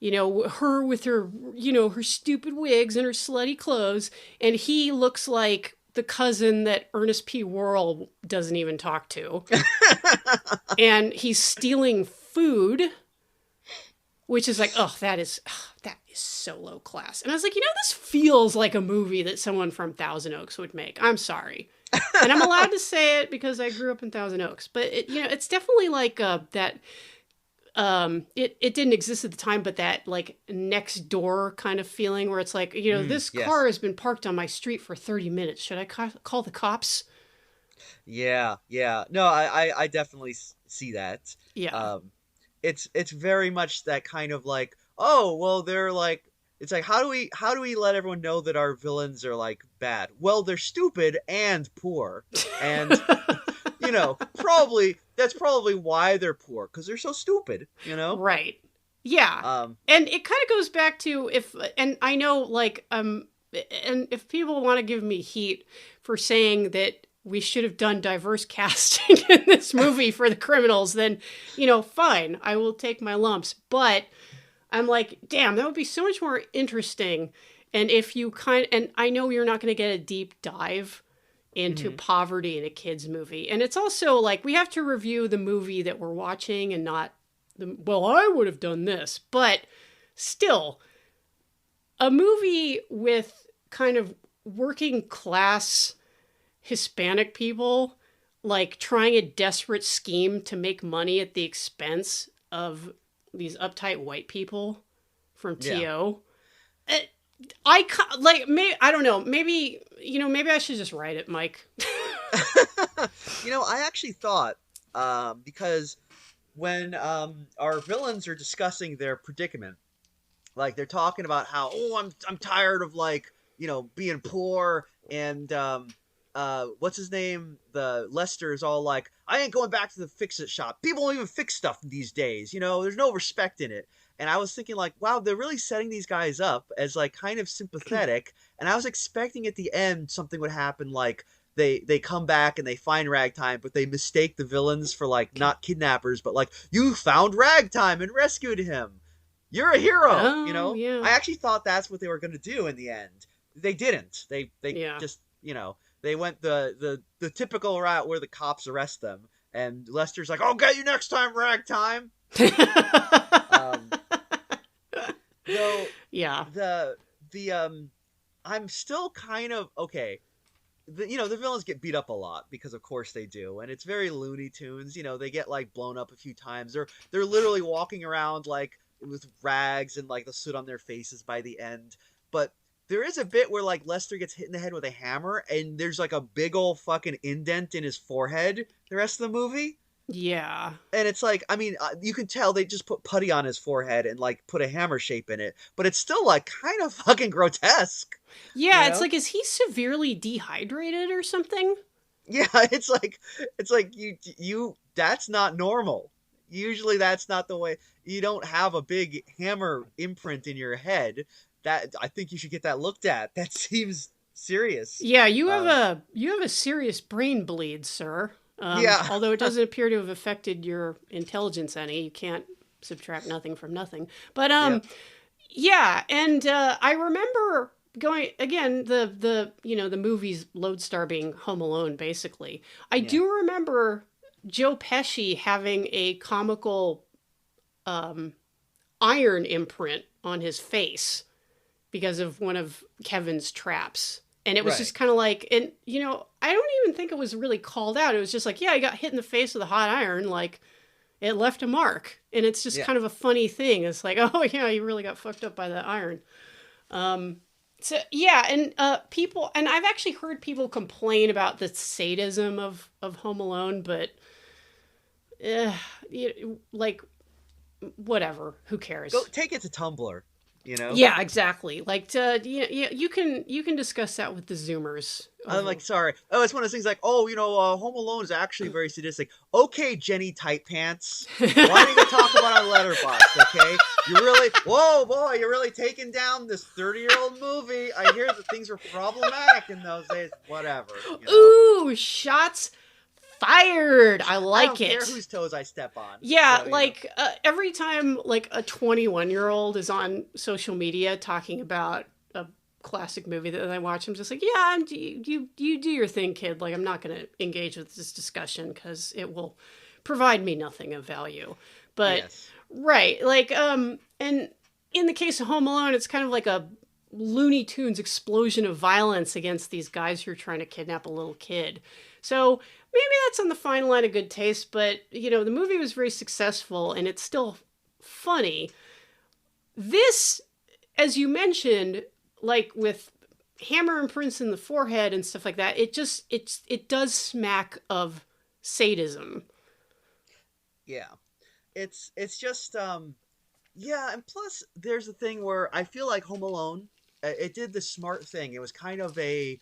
You know, her with her, her stupid wigs and her slutty clothes, and he looks like the cousin that Ernest P. Worrell doesn't even talk to. And he's stealing food, which is like, that is so low class. And I was like, this feels like a movie that someone from Thousand Oaks would make. I'm sorry. And I'm allowed to say it because I grew up in Thousand Oaks. But, it's definitely like that... it didn't exist at the time, but that like next door kind of feeling where it's like, this car has been parked on my street for 30 minutes. Should I call the cops? Yeah. No, I definitely see that. Yeah. It's very much that kind of like, oh, well, they're like, it's like, how do we let everyone know that our villains are like bad? Well, they're stupid and poor. And that's probably why they're poor, because they're so stupid, Right. Yeah. And it kind of goes back to and I know like, and if people want to give me heat for saying that we should have done diverse casting in this movie for the criminals, then, fine, I will take my lumps. But I'm like, damn, that would be so much more interesting. And if you and I know you're not going to get a deep dive into poverty in a kid's movie. And it's also like, we have to review the movie that we're watching and not I would have done this. But still, a movie with kind of working class Hispanic people, like trying a desperate scheme to make money at the expense of these uptight white people from TO. I don't know. Maybe I should just write it, Mike. I actually thought, because when our villains are discussing their predicament, like they're talking about how, I'm tired of like, being poor, and what's his name? The Lester is all like, I ain't going back to the fix-it shop. People don't even fix stuff these days. There's no respect in it. And I was thinking like, wow, they're really setting these guys up as like kind of sympathetic. And I was expecting at the end something would happen, like they come back and they find Ragtime, but they mistake the villains for like not kidnappers, but like, you found Ragtime and rescued him. You're a hero. Oh, yeah. I actually thought that's what they were going to do in the end. They didn't. They just, they went the typical route where the cops arrest them, and Lester's like, I'll get you next time, Ragtime. So yeah, I'm still kind of okay. The villains get beat up a lot because of course they do, and it's very Looney Tunes. They get like blown up a few times. They're literally walking around like with rags and like the soot on their faces by the end. But there is a bit where like Lester gets hit in the head with a hammer, and there's like a big old fucking indent in his forehead the rest of the movie. Yeah. And it's like, I mean, you can tell they just put putty on his forehead and like put a hammer shape in it, but it's still like kind of fucking grotesque. Yeah, it's like, is he severely dehydrated or something? Yeah, it's like you that's not normal. Usually that's not the way. You don't have a big hammer imprint in your head. That I think you should get that looked at. That seems serious. Yeah, you have a serious brain bleed, sir. Yeah. Although it doesn't appear to have affected your intelligence any. You can't subtract nothing from nothing. But Yep. yeah, and I remember going again the the movie's lodestar being Home Alone. Basically, I Yeah. do remember Joe Pesci having a comical iron imprint on his face because of one of Kevin's traps. And it was Right. just kind of like, and I don't even think it was really called out. It was just like, yeah, he got hit in the face with a hot iron, like it left a mark. And it's just Yeah. kind of a funny thing. It's like, oh yeah, you really got fucked up by the iron. So yeah, and people, and I've actually heard people complain about the sadism of Home Alone, but like whatever, who Go cares? take it to Tumblr, you know? Yeah, exactly. Like you can discuss that with the Zoomers I'm over. like, sorry. Oh, it's one of those things like, oh, Home Alone is actually very sadistic. Okay, Jenny Tight Pants. Why don't you talk about our letterbox, okay? You really, whoa, boy, you're really taking down this 30-year-old movie. I hear that things were problematic in those days. Whatever, Ooh, shots fired. I I like don't care it. whose toes I step on. Yeah, So, like every time like a 21-year-old is on social media talking about a classic movie that I watch, I'm just like, yeah, you do your thing, kid. Like I'm not going to engage with this discussion because it will provide me nothing of value. But yes. right, like and in the case of Home Alone, it's kind of like a Looney Tunes explosion of violence against these guys who are trying to kidnap a little kid. So maybe that's on the fine line of good taste, but the movie was very successful and it's still funny. This, as you mentioned, like with hammer imprints in the forehead and stuff like that, it does smack of sadism. Yeah. It's just yeah, and plus there's a thing where I feel like Home Alone, it did the smart thing. It was kind of a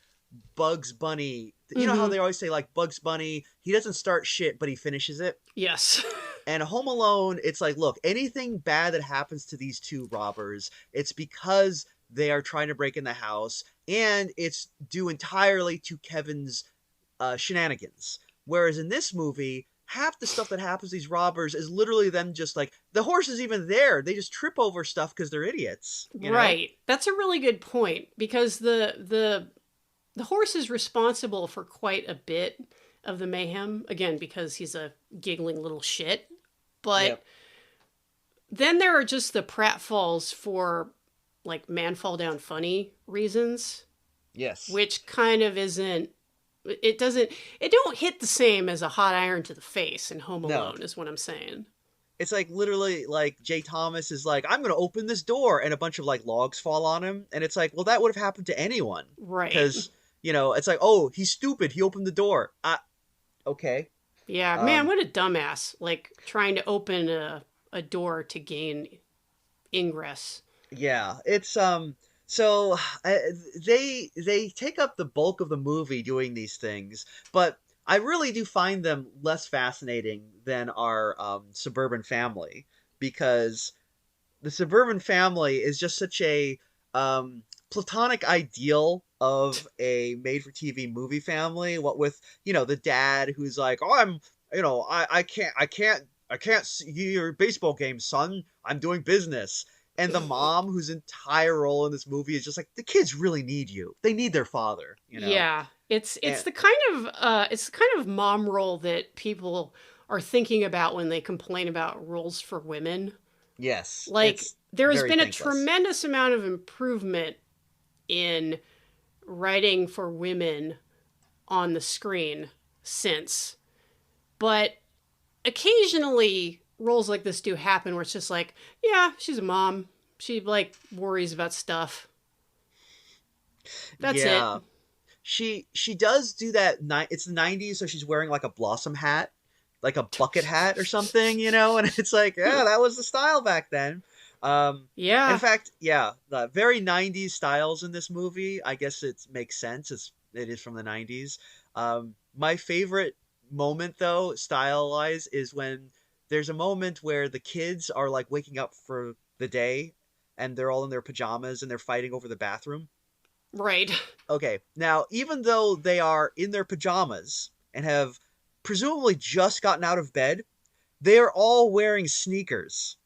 Bugs Bunny. You know how Mm-hmm. they always say like Bugs Bunny, he doesn't start shit, but he finishes it. Yes. And Home Alone, it's like, look, anything bad that happens to these two robbers, it's because they are trying to break in the house, and it's due entirely to Kevin's shenanigans. Whereas in this movie, half the stuff that happens to these robbers is literally them just like the horse is even there. They just trip over stuff because they're idiots. Right. That's a really good point because the horse is responsible for quite a bit of the mayhem again because he's a giggling little shit. But Yep. then there are just the pratfalls for like man fall down funny reasons, Yes. which kind of isn't it don't hit the same as a hot iron to the face in Home No. Alone is what I'm saying. It's like literally like Jay Thomas is like, I'm gonna open this door, and a bunch of like logs fall on him, and it's like, well, that would have happened to anyone, Right. because it's like, oh, he's stupid, he opened the door. Okay. Yeah, man, Um, what a dumbass. Like trying to open a door to gain ingress. yeah, it's so they take up the bulk of the movie doing these things, but I really do find them less fascinating than our suburban family, because the suburban family is just such a platonic ideal of a made-for-TV movie family. What with the dad who's like, oh, I can't see your baseball game, son. I'm doing business. And the mom whose entire role in this movie is just like, the kids really need you. They need their father. Yeah, it's And the kind of mom role that people are thinking about when they complain about roles for women. yes, Like it's there has very been a thankless. tremendous amount of improvement in writing for women on the screen since, but occasionally roles like this do happen where it's just like, yeah, she's a mom. She like worries about stuff. That's it. Yeah. She does do that. It's the '90s, so she's wearing like a blossom hat, like a bucket hat or something. And it's like, yeah, that was the style back then. In Yeah. fact, yeah, the very '90s styles in this movie, I guess it makes sense. It is from the '90s. My favorite moment, though, style-wise, is when there's a moment where the kids are like waking up for the day, and they're all in their pajamas and they're fighting over the bathroom. Right. Okay, now, even though they are in their pajamas and have presumably just gotten out of bed, they are all wearing sneakers.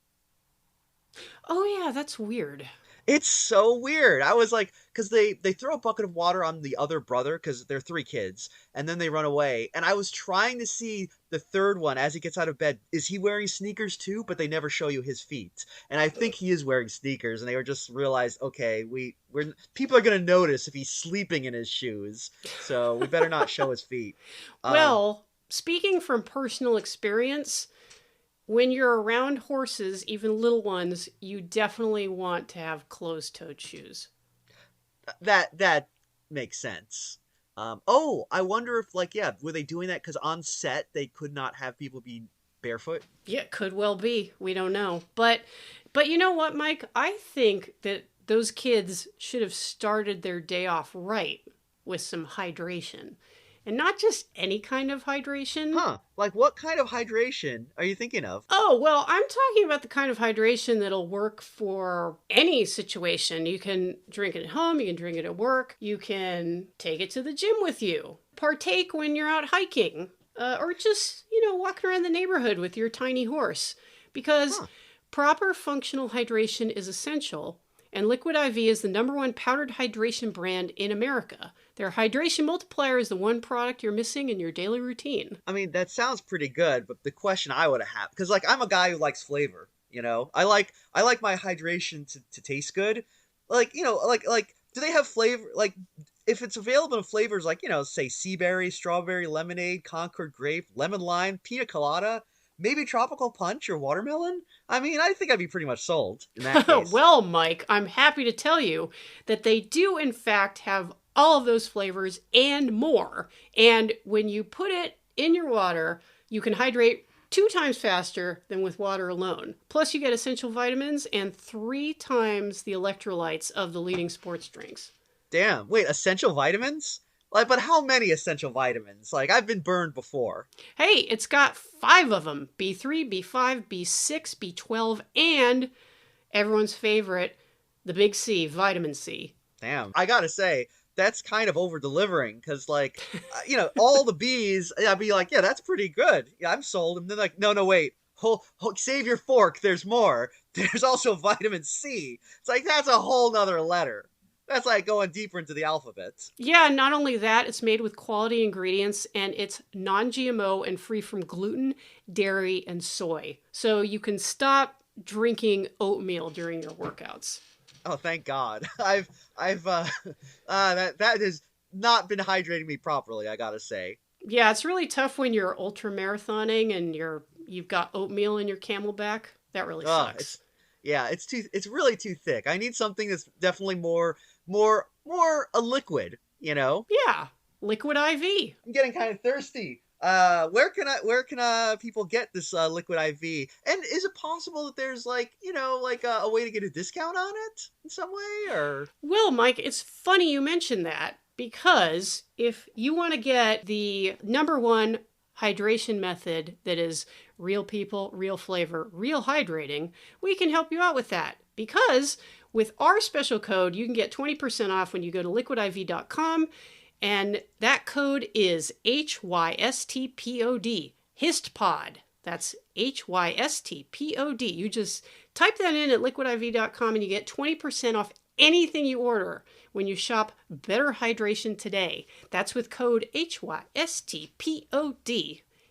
Oh, yeah, that's weird. It's so weird. I was like, because they throw a bucket of water on the other brother because they're three kids, and then they run away. And I was trying to see the third one as he gets out of bed. Is he wearing sneakers too? But they never show you his feet. And I think he is wearing sneakers. And they were just realized, okay, we're people are gonna notice if he's sleeping in his shoes, so we better not show his feet. Um, Well, speaking from personal experience, when you're around horses, even little ones, you definitely want to have closed-toed shoes. that makes sense. Oh, I wonder if like yeah, were they doing that because on set they could not have people be barefoot? Yeah, it could well be. We don't know. But you know what, Mike? I think that those kids should have started their day off right with some hydration. And not just any kind of hydration. Huh? Like what kind of hydration are you thinking of? Oh, well, I'm talking about the kind of hydration that'll work for any situation. You can drink it at home, you can drink it at work, you can take it to the gym with you, partake when you're out hiking, or just, walking around the neighborhood with your tiny horse. Because Huh? proper functional hydration is essential, and Liquid IV is the #1 powdered hydration brand in America. Their hydration multiplier is the one product you're missing in your daily routine. I mean, that sounds pretty good, but the question I would have had, because like I'm a guy who likes flavor, I like my hydration to taste good. Like, like do they have flavor like if it's available in flavors like, say sea berry, strawberry, lemonade, Concord grape, lemon lime, pina colada, maybe tropical punch or watermelon? I mean, I think I'd be pretty much sold in that case. Well, Mike, I'm happy to tell you that they do, in fact, have all of those flavors and more. And when you put it in your water, you can hydrate 2 times faster than with water alone. Plus, you get essential vitamins and 3 times the electrolytes of the leading sports drinks. Damn. Wait, essential vitamins? Like, but how many essential vitamins? Like, I've been burned before. Hey, it's got 5 of them: B3, B5, B6, B12, and everyone's favorite, the big C, vitamin C. Damn. I gotta say, that's kind of over delivering because, like, all the bees, I'd be like, yeah, that's pretty good. Yeah, I'm sold. And then, like, no, no, wait. Save your fork. There's more. There's also vitamin C. It's like, that's a whole nother letter. That's like going deeper into the alphabet. Yeah, not only that, it's made with quality ingredients and it's non-GMO and free from gluten, dairy, and soy. So you can stop drinking oatmeal during your workouts. Oh, thank God. That has not been hydrating me properly, I gotta say. Yeah, it's really tough when you're ultra marathoning and you've got oatmeal in your Camelback. That really sucks. It's really too thick. I need something that's definitely more a liquid, Yeah, Liquid IV. I'm getting kind of thirsty. Where can people get this liquid IV? And is it possible that there's like, like a way to get a discount on it in some way or Well, Mike, it's funny you mentioned that because if you want to get the #1 hydration method that is real people, real flavor, real hydrating, we can help you out with that. Because with our special code, you can get 20% off when you go to liquidiv.com. And that code is HYSTPOD, HistPod. That's HYSTPOD. You just type that in at liquidiv.com and you get 20% off anything you order when you shop Better Hydration today. That's with code HYSTPOD.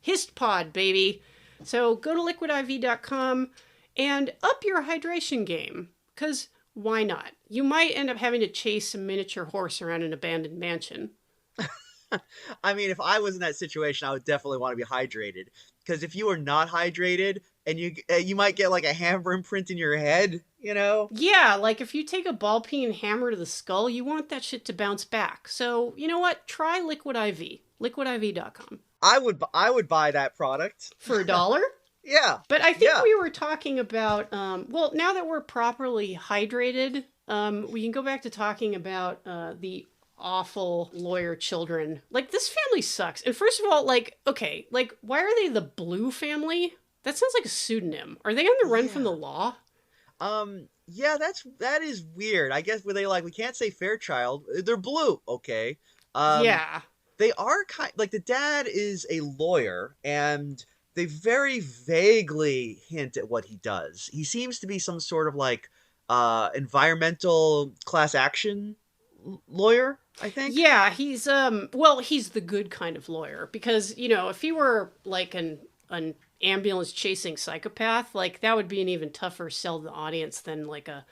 HistPod, baby. So go to liquidiv.com and up your hydration game. Because why not? You might end up having to chase a miniature horse around an abandoned mansion. I mean, if I was in that situation, I would definitely want to be hydrated. Because if you are not hydrated, and you might get like a hammer imprint in your head. Yeah, like if you take a ball peen hammer to the skull, you want that shit to bounce back. So, you know what? Try Liquid IV. Liquidiv.com. I would buy that product For $1? Yeah. But I think Yeah. we were talking about, well, now that we're properly hydrated, we can go back to talking about the awful lawyer children. Like, this family sucks. And first of all, like, okay, like, why are they the Blue family? That sounds like a pseudonym. Are they on the run from Yeah. the law? Yeah, that is weird. I guess where they like we can't say Fairchild. They're blue, okay. Um, Yeah. they are kind like the dad is a lawyer, and they very vaguely hint at what he does. He seems to be some sort of like environmental class action lawyer, I think. Yeah, he's the good kind of lawyer because, if he were like an ambulance chasing psychopath, like that would be an even tougher sell to the audience than like a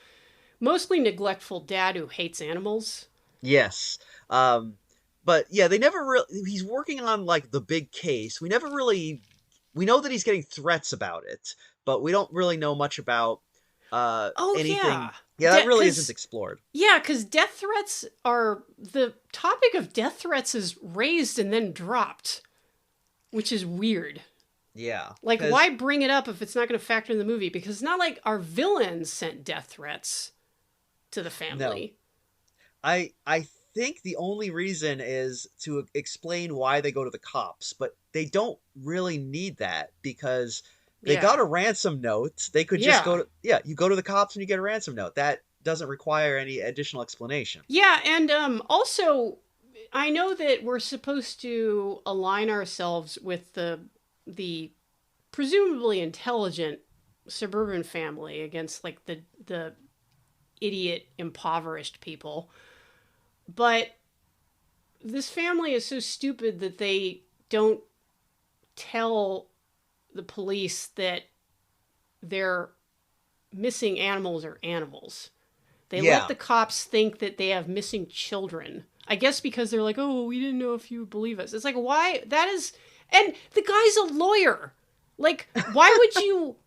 mostly neglectful dad who hates animals. Yes. Um, but yeah, they never really. He's working on like the big case. We never really. We know that he's getting threats about it, but we don't really know much about Oh anything. yeah. Yeah, that really isn't Cuz explored. Yeah, cuz death threats are the topic of death threats is raised and then dropped, which is weird. Yeah, Like, because why bring it up if it's not going to factor in the movie? Because it's not like our villains sent death threats to the no, family. I think the only reason is to explain why they go to the cops, but they don't really need that because they Yeah. got a ransom note. They could just Yeah. go to yeah, you go to the cops and you get a ransom note. That doesn't require any additional explanation. Yeah, and also I know that we're supposed to align ourselves with the presumably intelligent suburban family against like the idiot impoverished people. But this family is so stupid that they don't tell the police that their missing animals are animals. They let Yeah, the cops think that they have missing children. I guess because they're like, oh, we didn't know if you would believe us. It's like, why? That is. And the guy's a lawyer. Like, why would you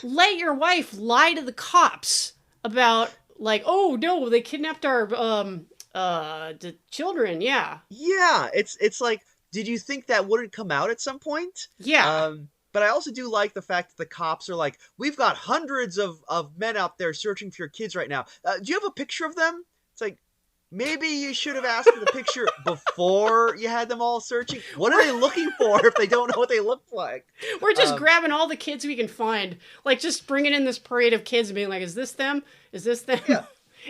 let your wife lie to the cops about, like, oh, no, they kidnapped our the children? Yeah. yeah, it's like, did you think that wouldn't come out at some point? Yeah. But I also do like the fact that the cops are like, we've got hundreds of men out there searching for your kids right now. Do you have a picture of them? It's like, maybe you should have asked for the picture before you had them all searching. What are they looking for if they don't know what they look like? We're just Um, grabbing all the kids we can find. Like, just bringing in this parade of kids and being like, is this them? Is this them? yeah,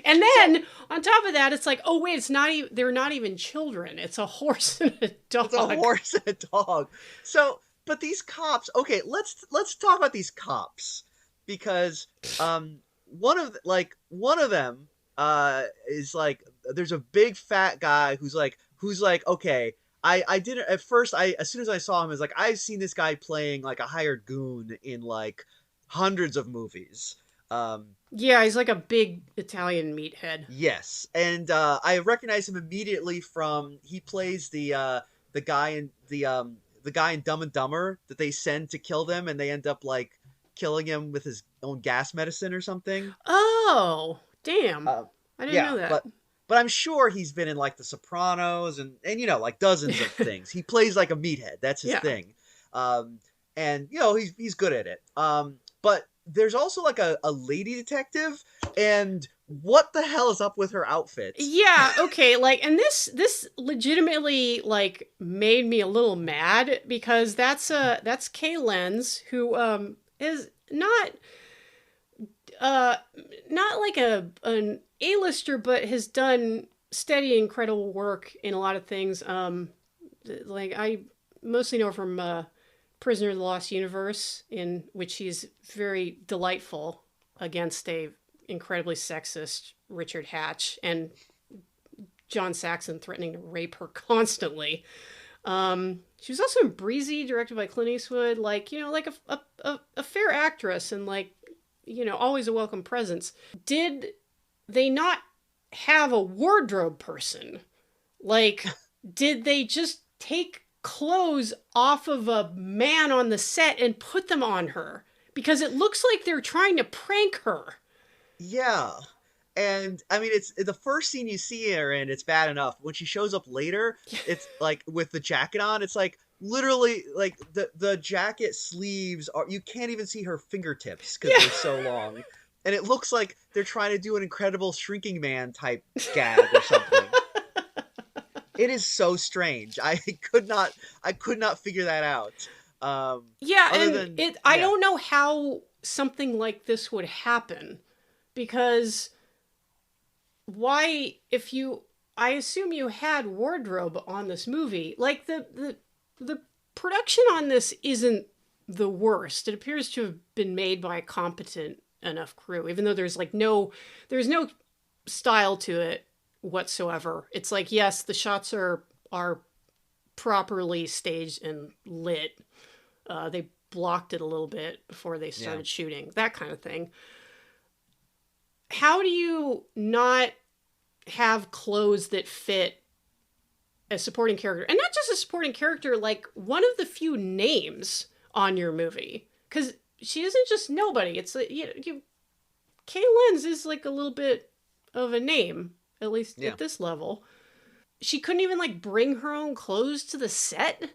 And so then on top of that, it's like, oh wait, it's not even. They're not even children. It's a horse and a dog. it's a horse and a dog. So, but these cops. Okay, let's talk about these cops because one of them is like there's a big fat guy who's like okay. I didn't at first. I as soon as I saw him, I was like, I've seen this guy playing like a hired goon in like hundreds of movies. Um, Yeah, he's like a big Italian meathead. Yes, and I recognize him immediately from he plays the guy in the guy in Dumb and Dumber that they send to kill them, and they end up like killing him with his own gas medicine or something. Oh, damn! Uh, I didn't yeah, know that. but I'm sure he's been in like The Sopranos and like dozens of things. He plays like a meathead. That's his Yeah, thing, um, and he's good at it. But there's also like a lady detective, and what the hell is up with her outfit? yeah. Okay, like, and this legitimately like made me a little mad because that's Kay Lenz who is not like an A-lister, but has done steady, incredible work in a lot of things. Like I mostly know her from Prisoner of the Lost Universe, in which she's very delightful against a incredibly sexist Richard Hatch and John Saxon threatening to rape her constantly. She was also in Breezy, directed by Clint Eastwood. Like, like a fair actress and like, always a welcome presence. Did they not have a wardrobe person? Like, did they just take clothes off of a man on the set and put them on her? Because it looks like they're trying to prank her. Yeah. And I mean, it's the first scene you see her in. It's bad enough. When she shows up later, it's like with the jacket on. It's like literally like the jacket sleeves are you can't even see her fingertips because Yeah. they're so long, and it looks like they're trying to do an Incredible Shrinking Man type gag or something. It is so strange. I could not figure that out. Yeah, Other and than I yeah, don't know how something like this would happen. because why, if you, I assume you had wardrobe on this movie. Like the production on this isn't the worst. It appears to have been made by a competent enough crew, even though there's no style to it whatsoever. It's like, yes, the shots are properly staged and lit. They blocked it a little bit before they started shooting, that kind of thing. How do you not have clothes that fit a supporting character? And not just a supporting character, like one of the few names on your movie. Because she isn't just nobody. It's like, Kay Lenz is like a little bit of a name, at least at this level. She couldn't even like bring her own clothes to the set.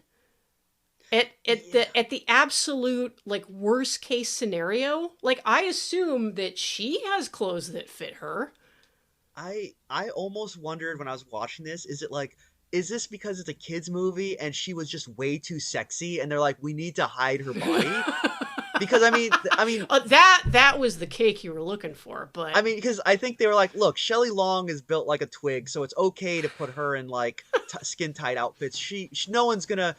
At the absolute like worst case scenario, like I assume that she has clothes that fit her. I almost wondered when I was watching this, is this because it's a kids movie and she was just way too sexy and they're like, we need to hide her body? Because I mean that was the cake you were looking for, but I mean, because I think they were like, look, Shelley Long is built like a twig, so it's okay to put her in like skin tight outfits. No one's gonna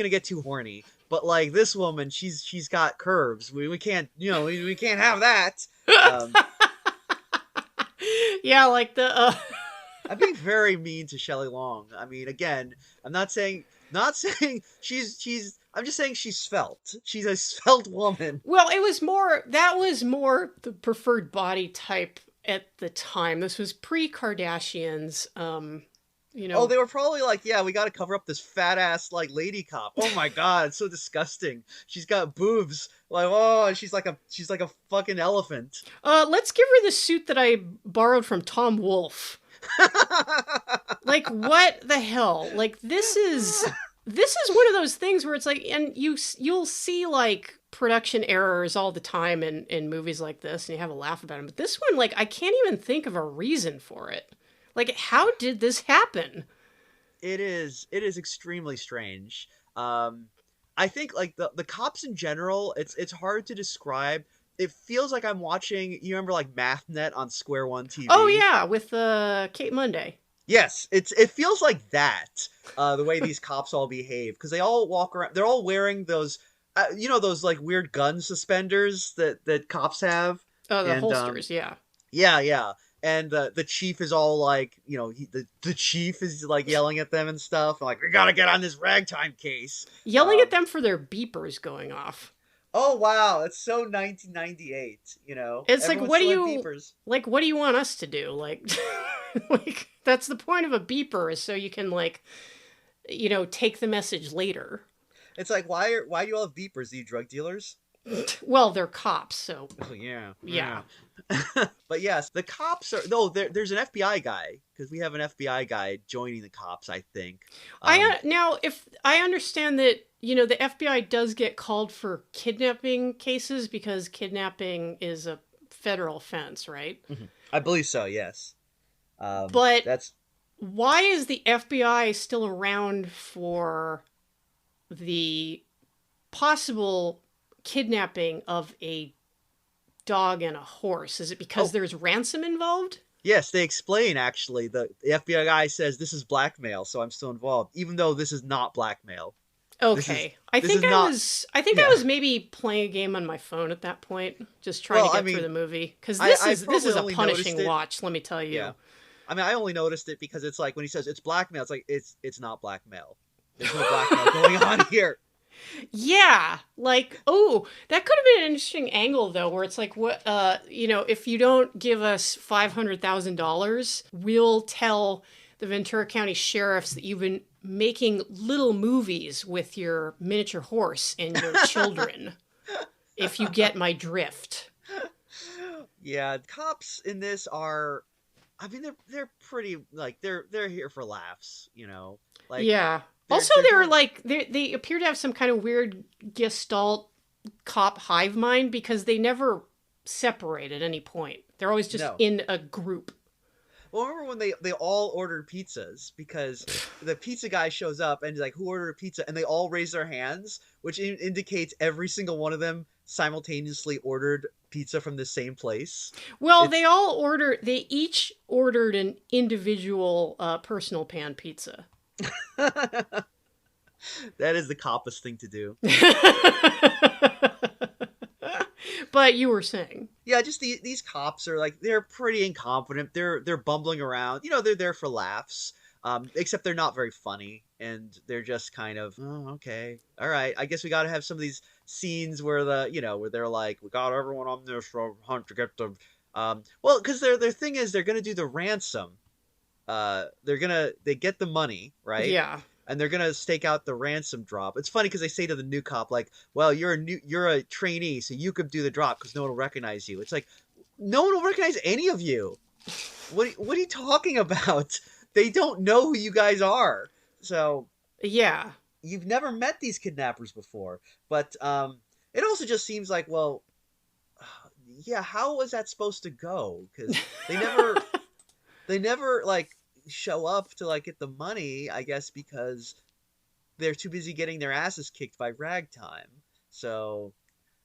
get too horny. But like this woman, she's got curves. We can't we can't have that. Yeah, like the. I'm being very mean to Shelley Long. I mean, again, I'm not saying she's. I'm just saying she's svelte. She's a svelte woman. Well, that was more the preferred body type at the time. This was pre-Kardashians. Oh, they were probably like, yeah, we got to cover up this fat ass like lady cop. Oh my god, it's so disgusting. She's got boobs. Like, oh, she's like a fucking elephant. Let's give her the suit that I borrowed from Tom Wolfe. Like, what the hell? Like, this is one of those things where it's like, and you'll see like production errors all the time in movies like this, and you have a laugh about them. But this one, like, I can't even think of a reason for it. Like, how did this happen? It is extremely strange. I think like the cops in general, it's hard to describe. It feels like I'm watching. You remember like MathNet on Square One TV? Oh yeah, with Kate Monday. Yes, it feels like that. The way these cops all behave, because they all walk around. They're all wearing those, those like weird gun suspenders that cops have. Oh, the holsters, yeah. Yeah. And the chief is all like, the chief is like yelling at them and stuff. Like, we gotta get on this ragtime case. Yelling at them for their beepers going off. Oh wow, that's so 1998. It's like, what do you want us to do? Like, like that's the point of a beeper, is so you can like, take the message later. It's like, why do you all have beepers? Are you drug dealers? Well, they're cops, so. Oh, yeah. But yes, the cops are. No, there's an FBI guy, because we have an FBI guy joining the cops, I think. Now, if I understand that, the FBI does get called for kidnapping cases because kidnapping is a federal offense, right? Mm-hmm. I believe so, yes. But why is the FBI still around for the possible kidnapping of a dog and a horse? Is it because there's ransom involved? Yes, they explain, actually. The FBI guy says this is blackmail, so I'm still involved, even though this is not blackmail. Okay. I think I was maybe playing a game on my phone at that point, just trying to get through the movie, because this is a punishing watch, let me tell you. Yeah. I mean, I only noticed it because it's like when he says it's blackmail, it's like it's not blackmail. There's no blackmail going on here. Yeah, like, that could have been an interesting angle, though, where it's like, what, if you don't give us $500,000, we'll tell the Ventura County sheriffs that you've been making little movies with your miniature horse and your children, if you get my drift. Yeah, cops in this are, I mean, they're pretty, like, they're here for laughs, like. Yeah. Also, they appear to have some kind of weird Gestalt cop hive mind, because they never separate at any point. They're always just in a group. Well, remember when they all ordered pizzas because the pizza guy shows up and he's like, "Who ordered a pizza?" And they all raise their hands, which indicates every single one of them simultaneously ordered pizza from the same place. Well, It's they each ordered an individual personal pan pizza. that is the coppest thing to do. But you were saying. Yeah, just these cops are like they're pretty incompetent. They're bumbling around. They're there for laughs. Except they're not very funny, and they're just kind of okay, all right. I guess we got to have some of these scenes where where they're like, we got everyone on this hunt to get the well, because their thing is they're gonna do the ransom. They get the money, right? Yeah. And they're gonna stake out the ransom drop. It's funny because they say to the new cop, like, "Well, you're a trainee, so you could do the drop because no one will recognize you." It's like, no one will recognize any of you. What are you talking about? They don't know who you guys are. So yeah, you've never met these kidnappers before. But it also just seems like, well, yeah, how was that supposed to go? Because they never like show up to like get the money, I guess, because they're too busy getting their asses kicked by Ragtime. So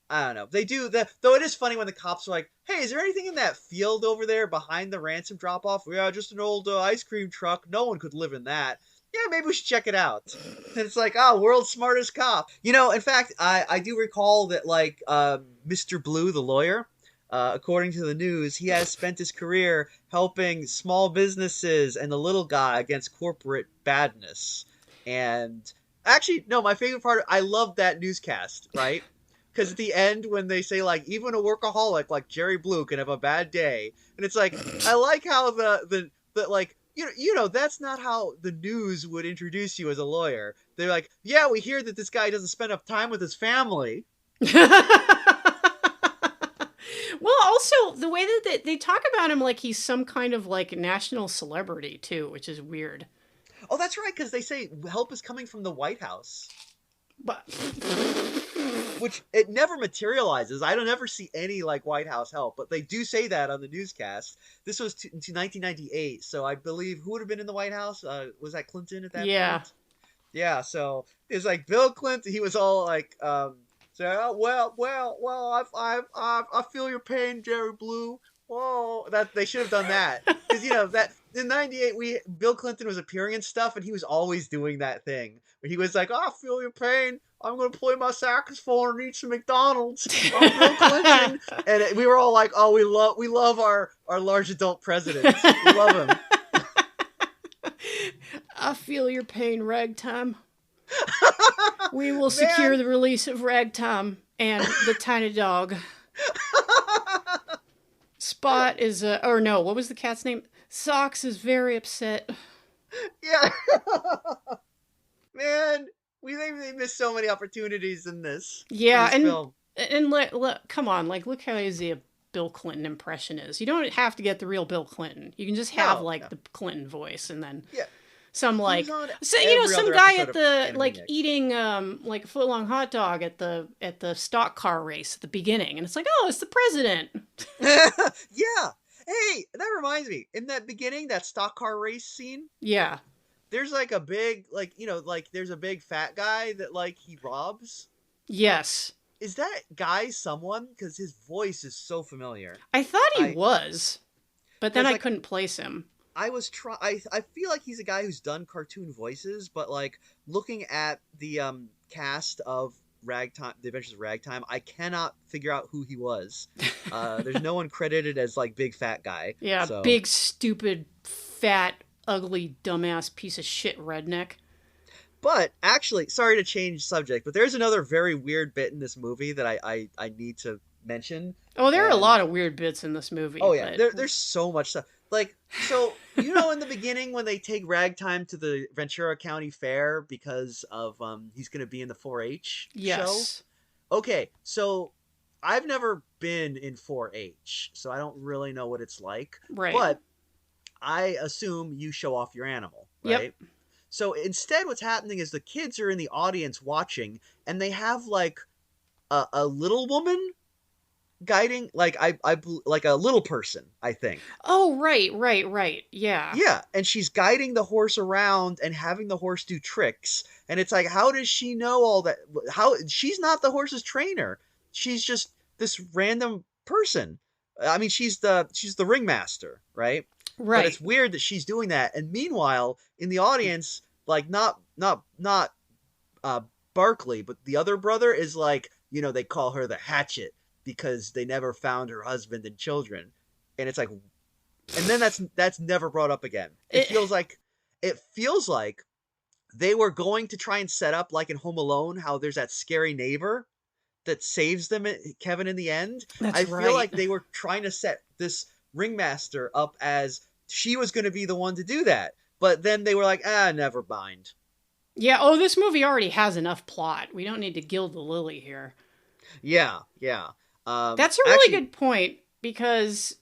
I don't know. They do that though. It is funny when the cops are like, "Hey, is there anything in that field over there behind the ransom drop off?" Yeah, just an old ice cream truck. No one could live in that. Yeah, maybe we should check it out. And it's like, oh, world's smartest cop. In fact, I do recall that like Mr. Blue, the lawyer, according to the news, he has spent his career helping small businesses and the little guy against corporate badness. And actually, no, my favorite part, I love that newscast, right? Because at the end, when they say, like, even a workaholic like Jerry Blue can have a bad day. And it's like, I like how the like, that's not how the news would introduce you as a lawyer. They're like, yeah, we hear that this guy doesn't spend enough time with his family. Well, also the way that they talk about him like he's some kind of like national celebrity too, which is weird. Oh, that's right, because they say help is coming from the White House. But which it never materializes. I don't ever see any like White House help, but they do say that on the newscast. This was to 1998, so I believe who would have been in the White House? Was that Clinton at that point? Yeah. So it's like Bill Clinton. He was all like, I feel your pain, Jerry Blue. Whoa, that they should have done that because that in '98 Bill Clinton was appearing in stuff and he was always doing that thing where he was like, I feel your pain. I'm gonna play my saxophone and eat some McDonald's. I'm Bill Clinton, and we were all like, oh, we love our large adult president. We love him. I feel your pain, Ragtime. We will secure the release of Ragtime and the tiny dog. Spot is or no, what was the cat's name? Socks is very upset. Yeah. Man, they missed so many opportunities in this. Yeah, in this film. And come on, like look how easy a Bill Clinton impression is. You don't have to get the real Bill Clinton. You can just have the Clinton voice and then some like some guy at the like eating like a foot-long hot dog at the stock car race at the beginning, and it's like, oh, it's the president. Yeah. Hey, that reminds me. In that beginning, that stock car race scene. Yeah. There's like a big there's a big fat guy that like he robs. Yes. Is that guy someone? Because his voice is so familiar. I thought he was, but then I couldn't place him. I feel like he's a guy who's done cartoon voices, but like looking at the cast of Ragtime, The Adventures of Ragtime, I cannot figure out who he was. There's no one credited as like big fat guy. Yeah, so. Big stupid fat ugly dumbass piece of shit redneck. But actually, sorry to change subject, but there's another very weird bit in this movie that I need to mention. Oh, there are a lot of weird bits in this movie. Oh yeah, there's so much stuff. Like, so, in the beginning when they take Ragtime to the Ventura County Fair because of, he's going to be in the 4-H show? Okay, so I've never been in 4-H, so I don't really know what it's like. Right. But I assume you show off your animal, right? Yep. So instead what's happening is the kids are in the audience watching, and they have, like, a little woman guiding, like like a little person, I think. Oh, right. Yeah. Yeah, and she's guiding the horse around and having the horse do tricks. And it's like, how does she know all that? How she's not the horse's trainer. She's just this random person. I mean, she's the ringmaster, right? But Right. it's weird that she's doing that. And meanwhile, in the audience, like not uh Barkley, but the other brother is like, they call her the Hatchet because they never found her husband and children. And it's like, and then that's never brought up again. It, It feels like they were going to try and set up, like in Home Alone, how there's that scary neighbor that saves them, Kevin, in the end. that's I feel right. like they were trying to set this ringmaster up as she was going to be the one to do that, but then they were like, never mind. Yeah. Oh, this movie already has enough plot. We don't need to gild the lily here. Yeah. That's a really Actually, good point because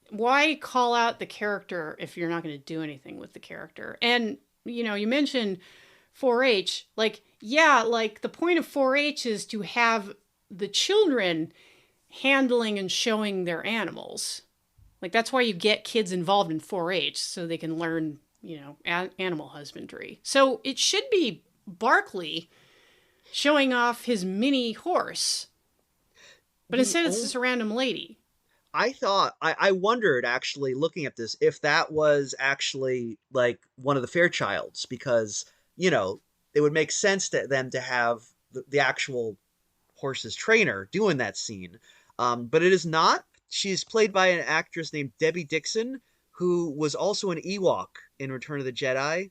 why call out the character if you're not going to do anything with the character? And, you mentioned 4-H. Like, yeah, like the point of 4-H is to have the children handling and showing their animals. Like, that's why you get kids involved in 4-H so they can learn, animal husbandry. So it should be Barkley showing off his mini horse. But the instead, it's only this random lady. I wondered, actually, looking at this, if that was actually like one of the Fairchilds, because it would make sense to them to have the actual horse's trainer doing that scene. But it is not. She's played by an actress named Debbie Dixon, who was also an Ewok in Return of the Jedi,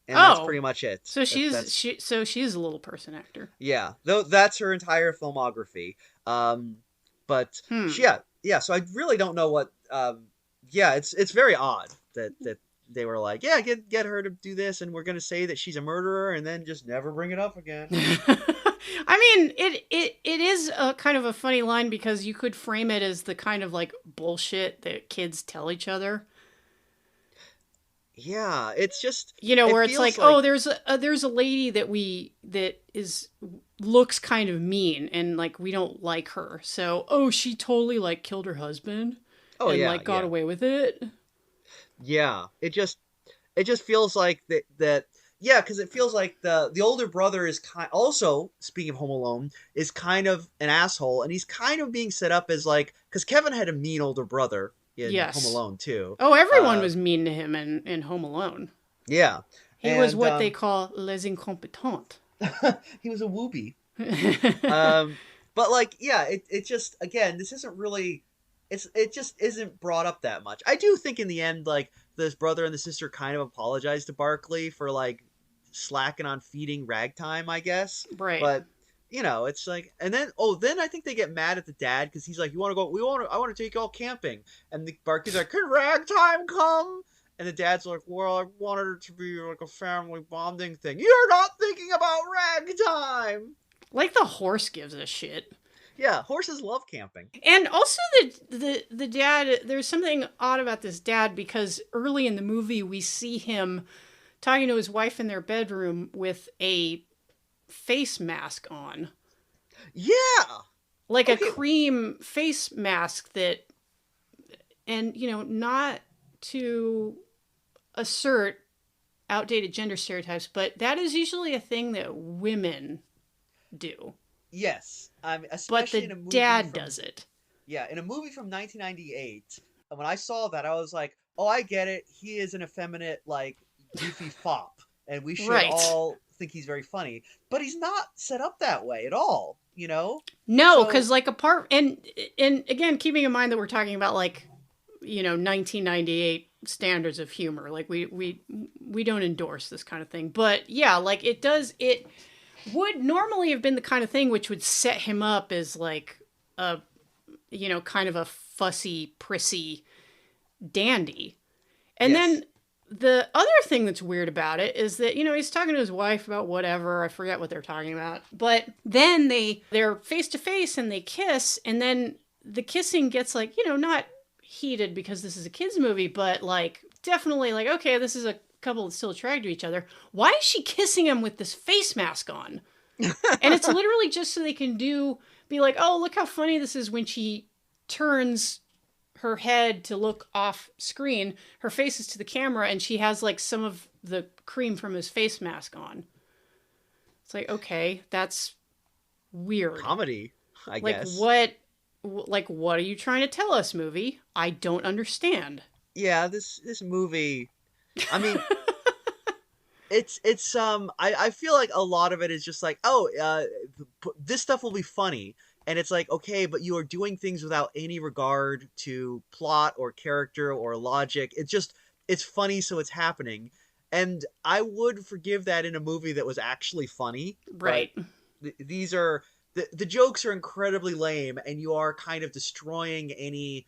and that's Oh, pretty much it. so That's she's a little person actor. Yeah, though that's her entire filmography. But Hmm. yeah. So I really don't know what. Yeah, it's very odd that they were like, yeah, get her to do this, and we're gonna say that she's a murderer, and then just never bring it up again. I mean, it is a kind of a funny line because you could frame it as the kind of like bullshit that kids tell each other. Yeah, it's just Where it it's like, feels oh, like there's a lady that is looks kind of mean and like we don't like her. So, oh, she totally like killed her husband oh and yeah like got yeah away with it. yeah. It just feels like that yeah, because it feels like the older brother is also, speaking of Home Alone, is kind of an asshole, and he's kind of being set up as like, because Kevin had a mean older brother in Home Yes. Alone too. Oh, everyone Uh, was mean to him in Home Alone. yeah, He was and what they call les incompetents. he was a whoopee. Um, but like, yeah, it just, again, this isn't really, it just isn't brought up that much. I do think in the end, like, this brother and the sister kind of apologized to Barkley for like slacking on feeding Ragtime, I guess. Right. But it's like, and then I think they get mad at the dad because he's like, "You want to go? I want to take you all camping." And the Barkley's like, "Can Ragtime come?" And the dad's like, "Well, I wanted it to be like a family bonding thing." You're not thinking about Ragtime. Like the horse gives a shit. Yeah, horses love camping. And also the dad, there's something odd about this dad because early in the movie we see him talking to his wife in their bedroom with a face mask on. Yeah. Like a Okay. cream face mask that, and not to assert outdated gender stereotypes, but that is usually a thing that women do. Yes. But Especially the in a movie dad from does it. yeah, in a movie from 1998. And when I saw that, I was like, "Oh, I get it. He is an effeminate, like, goofy fop, and we should Right. all think he's very funny." But he's not set up that way at all. No, because So like apart and again, keeping in mind that we're talking about like 1998 standards of humor, like we don't endorse this kind of thing, but yeah, like it would normally have been the kind of thing which would set him up as like a kind of a fussy, prissy dandy. And yes, then the other thing that's weird about it is that, he's talking to his wife about whatever. I forget what they're talking about. But then they're face to face and they kiss. And then the kissing gets like, not heated because this is a kid's movie, but like definitely like, okay, this is a couple that's still attracted to each other. Why is she kissing him with this face mask on? And it's literally just so they can do, be like, oh, look how funny this is when she turns her head to look off screen. Her face is to the camera, and she has like some of the cream from his face mask on. It's like, okay, that's weird. Comedy, I guess. What are you trying to tell us, movie? I don't understand. Yeah, this movie, I mean, I feel like a lot of it is just like, this stuff will be funny. And it's like, okay, but you are doing things without any regard to plot or character or logic. It's funny, so it's happening. And I would forgive that in a movie that was actually funny. Right. These are, the jokes are incredibly lame, and you are kind of destroying any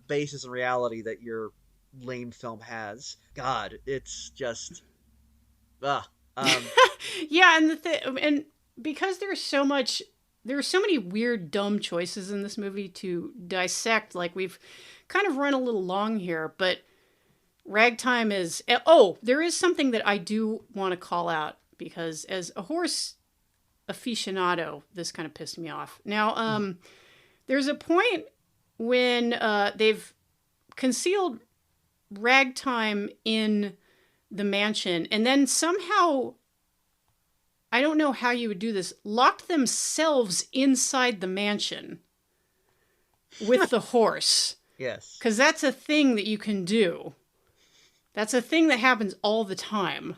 basis in reality that your lame film has. God, it's just, Yeah, and because there's so many weird, dumb choices in this movie to dissect. Like, we've kind of run a little long here, but Ragtime is... Oh, there is something that I do want to call out, because as a horse aficionado, this kind of pissed me off. Now, there's a point when they've concealed Ragtime in the mansion, and then somehow... I don't know how you would do this, locked themselves inside the mansion with the horse. yes. Because that's a thing that you can do. That's a thing that happens all the time.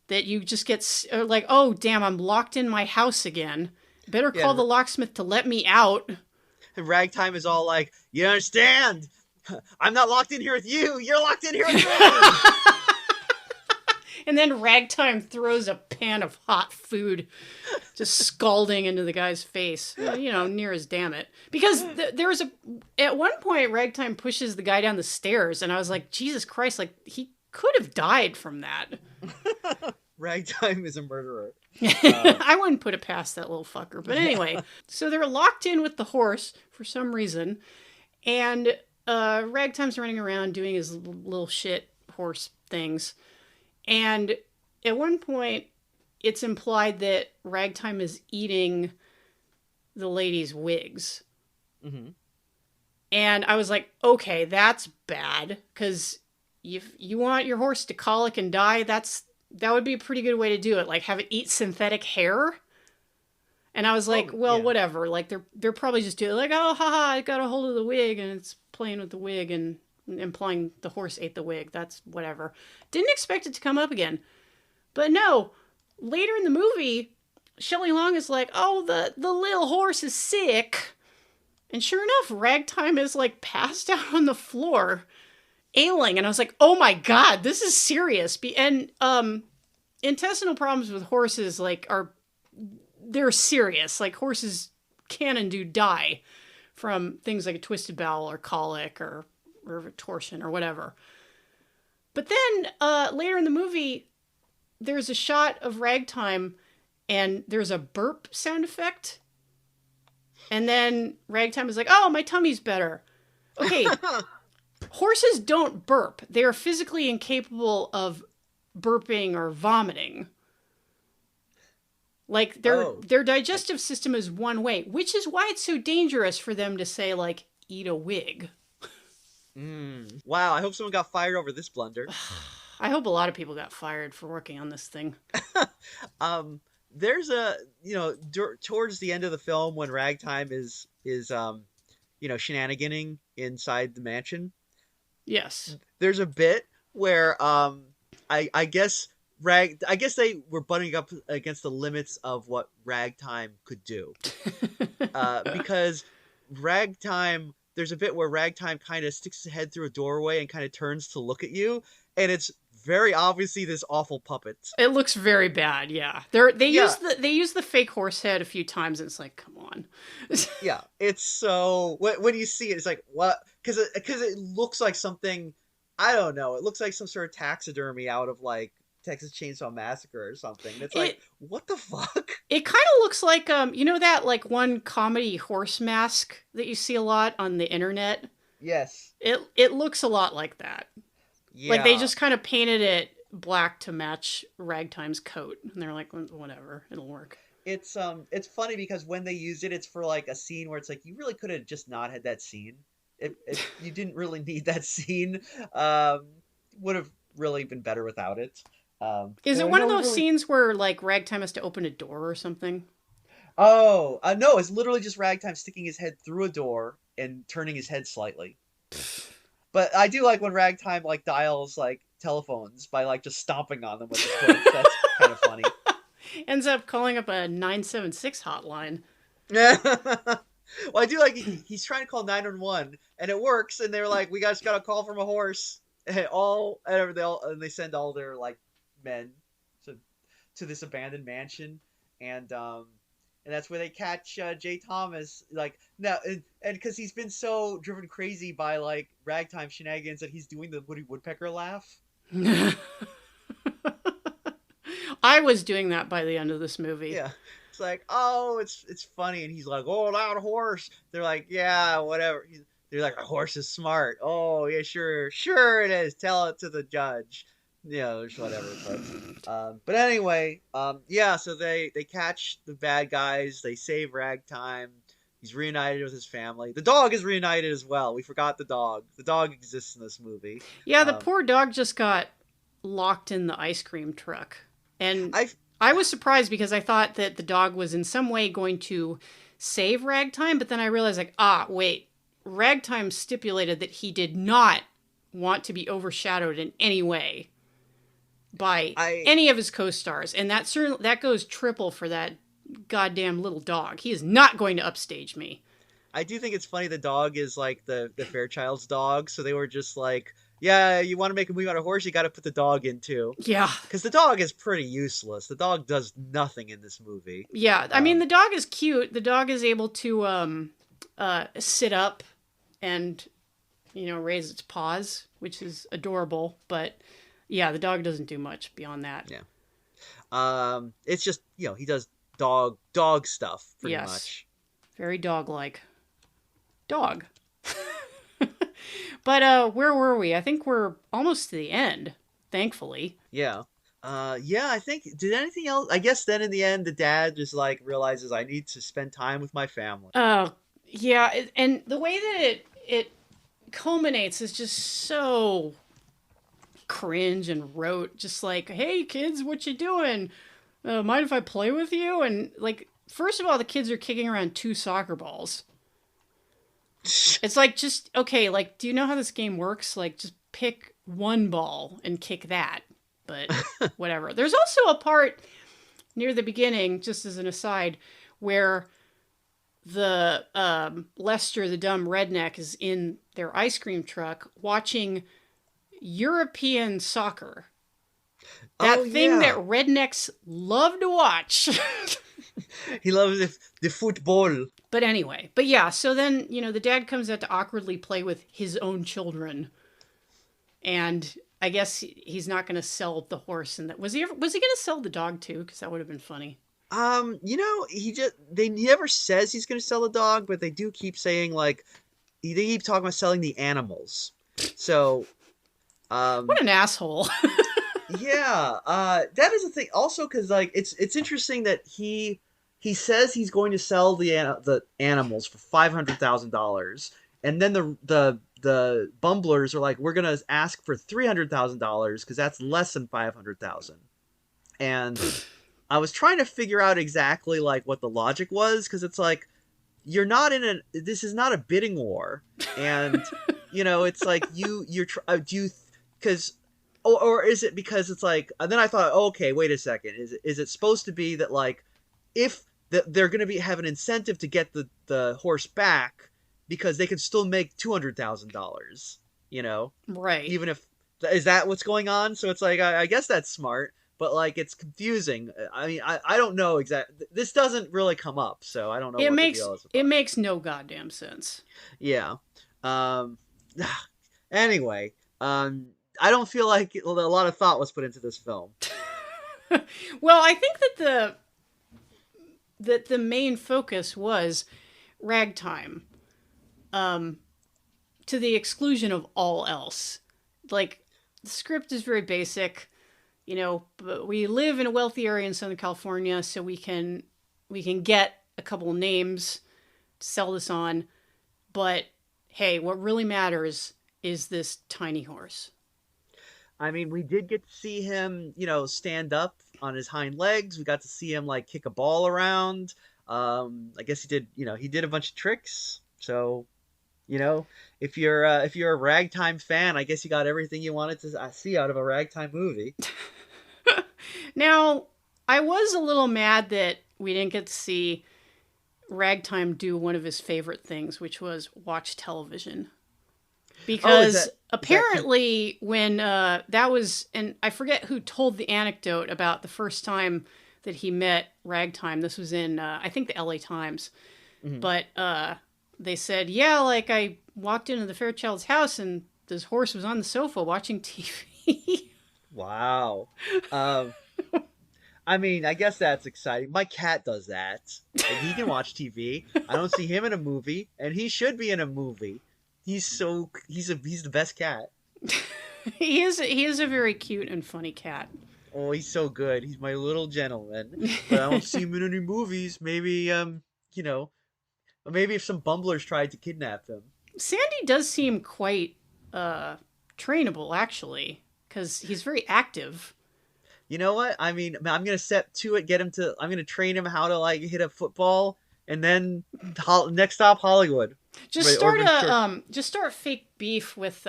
That you just get like, oh, damn, I'm locked in my house again. Better call the locksmith to let me out. And Ragtime is all like, you understand? I'm not locked in here with you. You're locked in here with me. And then Ragtime throws a pan of hot food, just scalding into the guy's face. Near as damn it. Because there was at one point, Ragtime pushes the guy down the stairs, and I was like, Jesus Christ, like, he could have died from that. Ragtime is a murderer. I wouldn't put it past that little fucker. But anyway, so they're locked in with the horse for some reason, and Ragtime's running around doing his little shit horse things. And at one point, it's implied that Ragtime is eating the lady's wigs. Mm-hmm. And I was like, okay, that's bad. Because if you want your horse to colic and die, that would be a pretty good way to do it. Like, have it eat synthetic hair. And I was like, whatever. Like, they're probably just doing like, oh, haha, I got a hold of the wig, and it's playing with the wig and implying the horse ate the wig. That's whatever. Didn't expect it to come up again. But no, later in the movie, Shelley Long is like, oh, the little horse is sick. And sure enough, Ragtime is like passed out on the floor, ailing. And I was like, oh my God, this is serious. And intestinal problems with horses, like, they're serious. Like, horses can and do die from things like a twisted bowel or colic or torsion or whatever. But then later in the movie, there's a shot of Ragtime and there's a burp sound effect. And then Ragtime is like, oh, my tummy's better. Okay, horses don't burp. They are physically incapable of burping or vomiting. Like, their digestive system is one way, which is why it's so dangerous for them to say, like, eat a wig. Wow, I hope someone got fired over this blunder. I hope a lot of people got fired for working on this thing. There's towards the end of the film when Ragtime is shenaniganing inside the mansion. Yes. There's a bit where I guess they were butting up against the limits of what Ragtime could do. Because Ragtime, there's a bit where Ragtime kind of sticks his head through a doorway and kind of turns to look at you, and it's very obviously this awful puppet. It looks very bad, yeah. They use the fake horse head a few times, and it's like, come on. Yeah, it's so when you see it, it's like, what? Because it looks like something, I don't know. It looks like some sort of taxidermy out of like Texas Chainsaw Massacre or something. It's like, what the fuck? It kind of looks like that like one comedy horse mask that you see a lot on the internet. Yes. It looks a lot like that. Yeah. Like they just kind of painted it black to match Ragtime's coat, and they're like, whatever, it'll work. it's funny because when they use it, it's for like a scene where it's like you really could have just not had that scene. If you didn't really need that scene, um, would have really been better without it. Is it one No of one those really. scenes where like Ragtime has to open a door or something? Oh, no, it's literally just Ragtime sticking his head through a door and turning his head slightly. But I do like when Ragtime like dials like telephones by like just stomping on them with his foot. That's kind of funny. Ends up calling up a 976 hotline. Well, I do like he's trying to call 911 and it works, and they're like, "We just got a call from a horse," and they send all their like men to this abandoned mansion, and that's where they catch Jay Thomas. Like now, and because he's been so driven crazy by like Ragtime shenanigans that he's doing the Woody Woodpecker laugh. I was doing that by the end of this movie. Yeah. It's like, oh, it's funny, and he's like, oh, loud horse. They're like, yeah, whatever. They're like, a horse is smart. Oh, yeah, sure it is. Tell it to the judge. You know, just whatever. But anyway, yeah. So they catch the bad guys. They save Ragtime. He's reunited with his family. The dog is reunited as well. We forgot the dog. The dog exists in this movie. Yeah, the poor dog just got locked in the ice cream truck. And I was surprised because I thought that the dog was in some way going to save Ragtime, but then I realized like, wait, Ragtime stipulated that he did not want to be overshadowed in any way by any of his co-stars, and that goes triple for that goddamn little dog. He is not going to upstage me. I do think it's funny the dog is like the Fairchild's dog, so they were just like, yeah, you want to make a movie about a horse, you got to put the dog in too. Yeah. Because the dog is pretty useless. The dog does nothing in this movie. Yeah, I mean, the dog is cute. The dog is able to sit up and, raise its paws, which is adorable. But, yeah, the dog doesn't do much beyond that. Yeah. It's just, he does dog stuff pretty much. Very dog-like. Dog. But where were we? I think we're almost to the end, thankfully. Yeah. Yeah, I think, did anything else? I guess then in the end, the dad just like realizes I need to spend time with my family. Yeah, and the way that it culminates is just so cringe and rote. Just like, hey kids, what you doing? Mind if I play with you? And like, first of all, the kids are kicking around 2 soccer balls. It's like, just, okay, like, do you know how this game works? Like, just pick one ball and kick that. But whatever. There's also a part near the beginning, just as an aside, where the Lester, the dumb redneck, is in their ice cream truck watching European soccer. That thing that rednecks love to watch. He loves the football. But anyway, yeah, so then, the dad comes out to awkwardly play with his own children. And I guess he's not going to sell the horse. And was he going to sell the dog too? Because that would have been funny. He never says he's going to sell the dog, but they do keep saying like, they keep talking about selling the animals. So, what an asshole. Yeah, that is the thing. Also, because like it's interesting that he says he's going to sell the animals for $500,000, and then the bumblers are like, we're gonna ask for $300,000 because that's less than $500,000. And I was trying to figure out exactly like what the logic was, because it's like, this is not a bidding war, and it's like because. Or is it because it's like, and then I thought, okay, wait a second. Is it supposed to be that like, if they're going to have an incentive to get the horse back because they can still make $200,000, Right. Even if, is that what's going on? So it's like, I guess that's smart, but like, it's confusing. I mean, I don't know exactly. This doesn't really come up, so I don't know what the deal is. It makes no goddamn sense. Yeah. Anyway, I don't feel like a lot of thought was put into this film. Well, I think that the main focus was Ragtime, to the exclusion of all else. Like, the script is very basic, but we live in a wealthy area in Southern California, so we can get a couple names to sell this on, but hey, what really matters is this tiny horse. I mean, we did get to see him, stand up on his hind legs. We got to see him like kick a ball around. I guess he did a bunch of tricks. So, if you're a ragtime fan, I guess you got everything you wanted to see out of a ragtime movie. Now, I was a little mad that we didn't get to see Ragtime do one of his favorite things, which was watch television. Because apparently when that was, and I forget who told the anecdote about the first time that he met Ragtime. This was in, I think, the LA Times. Mm-hmm. But they said, yeah, like I walked into the Fairchild's house and this horse was on the sofa watching TV. Wow. I mean, I guess that's exciting. My cat does that. And he can watch TV. I don't see him in a movie, and he should be in a movie. He's the best cat. He is a very cute and funny cat. Oh, he's so good. He's my little gentleman. But I don't see him in any movies. Maybe maybe if some bumblers tried to kidnap him. Sandy does seem quite trainable, actually, because he's very active. You know what? I mean, I'm gonna set to it. I'm gonna train him how to like hit a football, and then next stop Hollywood. Just start fake beef with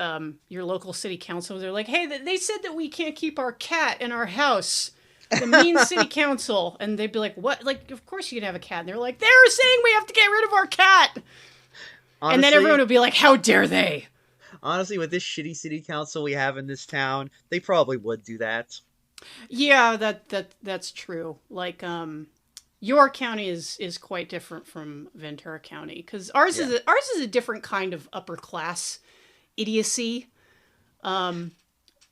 your local city council. They're like, hey, they said that we can't keep our cat in our house. The mean city council, and they'd be like, what? Like, of course you can have a cat. And they're like, they're saying we have to get rid of our cat. Honestly, and then everyone would be like, how dare they? Honestly, with this shitty city council we have in this town, they probably would do that. Yeah, that's true. Like, York County is quite different from Ventura County because ours is a different kind of upper class idiocy.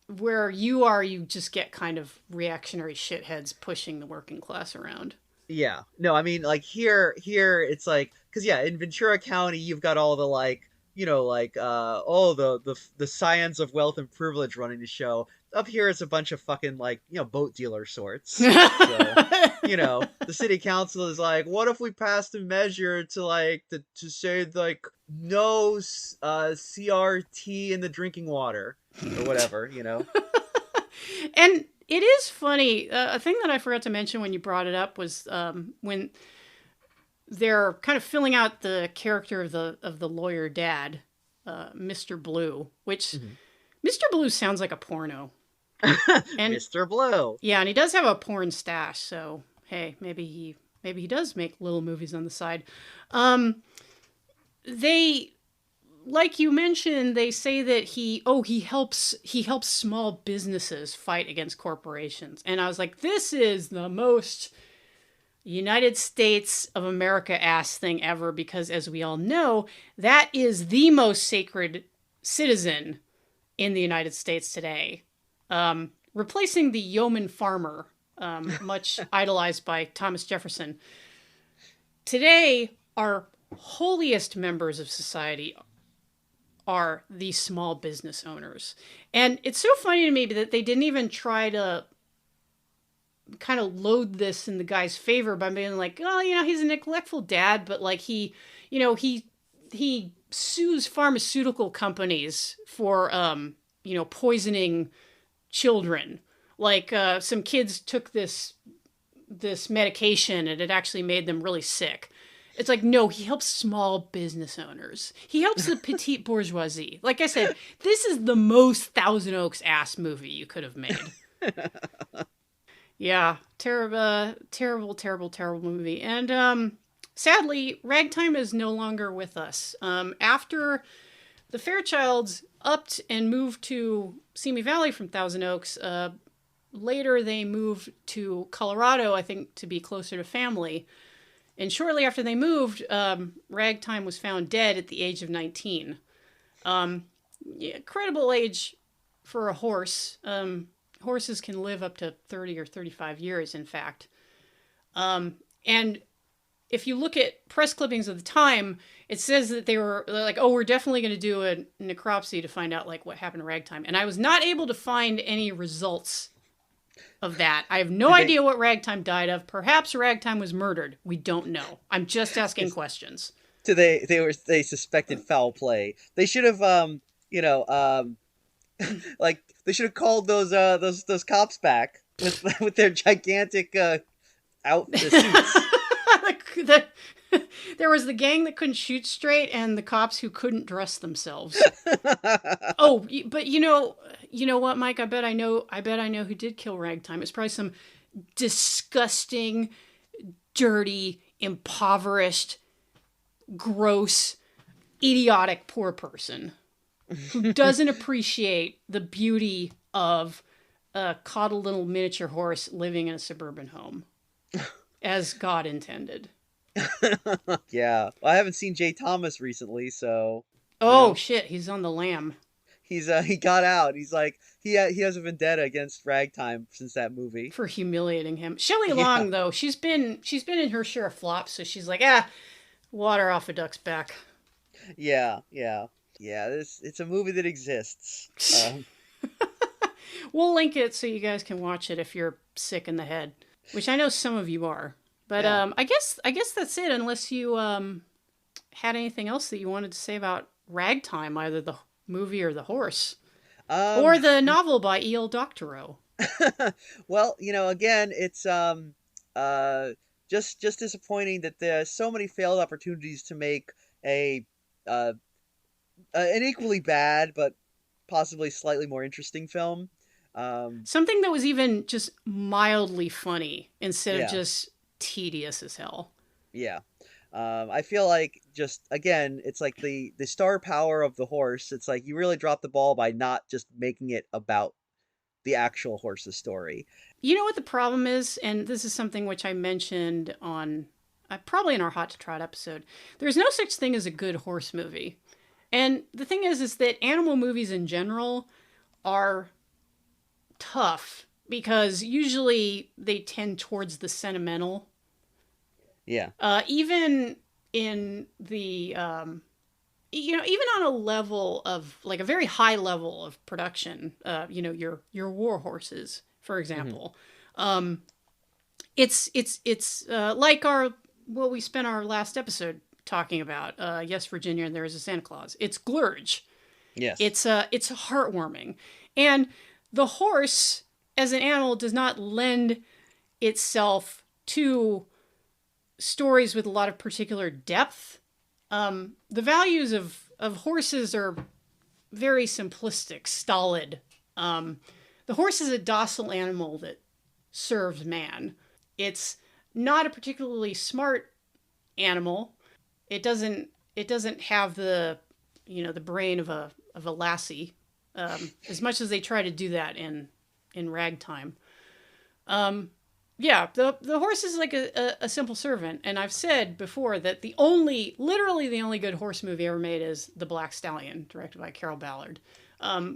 Where you just get kind of reactionary shitheads pushing the working class around. Yeah, no, I mean like here it's like because in Ventura County you've got all the like the scions of wealth and privilege running the show. Up here it's a bunch of fucking like boat dealer sorts. So, the city council is like, what if we passed a measure to say like no CRT in the drinking water or whatever, And it is funny. A thing that I forgot to mention when you brought it up was when they're kind of filling out the character of the lawyer dad, Mr. Blue, which Mr. Blue sounds like a porno. And Mr. Blue. Yeah, and he does have a porn stash, so hey, maybe he does make little movies on the side. They, like you mentioned, they say that he helps small businesses fight against corporations. And I was like, this is the most United States of America ass thing ever, because as we all know, that is the most sacred citizen in the United States today. Replacing the yeoman farmer, much idolized by Thomas Jefferson. Today, our holiest members of society are these small business owners. And it's so funny to me that they didn't even try to kind of load this in the guy's favor by being like, oh, he's a neglectful dad, but like he sues pharmaceutical companies for, poisoning children. Like some kids took this medication and it actually made them really sick. It's like, no, he helps small business owners. He helps the petite bourgeoisie. Like I said, this is the most Thousand Oaks ass movie you could have made. Yeah, terrible movie. And sadly, Ragtime is no longer with us. After the Fairchilds upped and moved to Simi Valley from Thousand Oaks, later they moved to Colorado, I think, to be closer to family. And shortly after they moved, Ragtime was found dead at the age of 19. Incredible age for a horse. Horses can live up to 30 or 35 years, in fact. And if you look at press clippings of the time, it says that they're like, oh, we're definitely going to do a necropsy to find out like what happened to Ragtime. And I was not able to find any results of that. I have no Did idea what Ragtime died of. Perhaps Ragtime was murdered. We don't know. I'm just asking questions. they suspected foul play. They should have you know like they should have called those cops back with their gigantic suits. the, there was the gang that couldn't shoot straight and the cops who couldn't dress themselves. Oh, but you know what, Mike? I bet I know who did kill Ragtime. It's probably some disgusting, dirty, impoverished, gross, idiotic poor person who doesn't appreciate the beauty of a coddled little miniature horse living in a suburban home as God intended. Yeah, well, I haven't seen Jay Thomas recently, so Oh shit, he's on the lam. he got out. He's like he has a vendetta against Ragtime since that movie. For humiliating him. Shelley Yeah. Long though, she's been in her share of flops, so she's like, water off a duck's back. Yeah. It's a movie that exists. We'll link it so you guys can watch it if you're sick in the head, which I know some of you are. But Yeah. I guess that's it. Unless you had anything else that you wanted to say about Ragtime, either the movie or the horse, or the novel by E.L. Doctorow. Well, again, it's just disappointing that there's so many failed opportunities to make an equally bad but possibly slightly more interesting film. Something that was even just mildly funny instead Yeah. of just tedious as hell. Yeah. I feel like just again, it's like the star power of the horse. It's like you really dropped the ball by not just making it about the actual horse's story. You know what the problem is? And this is something which I mentioned on probably in our Hot to Trot episode. There's no such thing as a good horse movie. And the thing is that animal movies in general are tough because usually they tend towards the sentimental. Yeah. Even in the, even on a level of like a very high level of production, your war horses, for example, it's like what we spent our last episode talking about. Yes, Virginia, and there is a Santa Claus. It's Glurge. Yes. It's heartwarming, and the horse as an animal does not lend itself to stories with a lot of particular depth. The values of horses are very simplistic, stolid. The horse is a docile animal that serves man. It's not a particularly smart animal. It doesn't have the brain of a lassie, as much as they try to do that in Ragtime. Yeah, the horse is like a simple servant, and I've said before that literally the only good horse movie ever made is The Black Stallion, directed by Carol Ballard,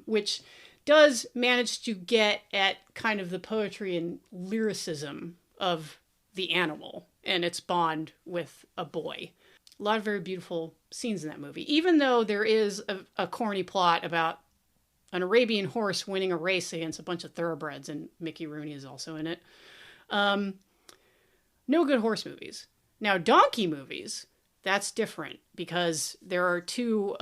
which does manage to get at kind of the poetry and lyricism of the animal and its bond with a boy. A lot of very beautiful scenes in that movie, even though there is a corny plot about an Arabian horse winning a race against a bunch of thoroughbreds, and Mickey Rooney is also in it. No good horse movies. Now, donkey movies, that's different because there are two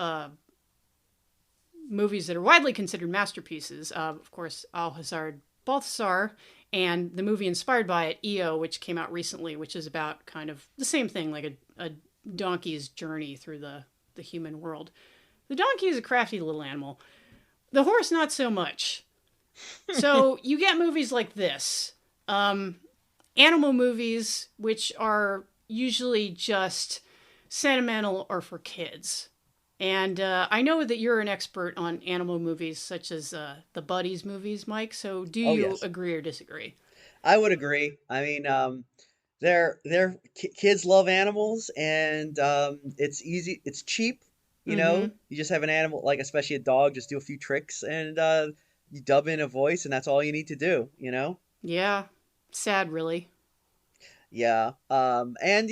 movies that are widely considered masterpieces. Of course, Alhazard Balthasar and the movie inspired by it, EO, which came out recently, which is about kind of the same thing, like a donkey's journey through the human world. The donkey is a crafty little animal. The horse, not so much. So you get movies like this. Animal movies, which are usually just sentimental or for kids. And I know that you're an expert on animal movies, such as the Buddies movies, Mike. So do you yes. agree or disagree? I would agree. I mean, kids love animals, and it's easy. It's cheap. You just have an animal, like especially a dog, just do a few tricks, and you dub in a voice, and that's all you need to do. Yeah. Sad, really. Yeah. And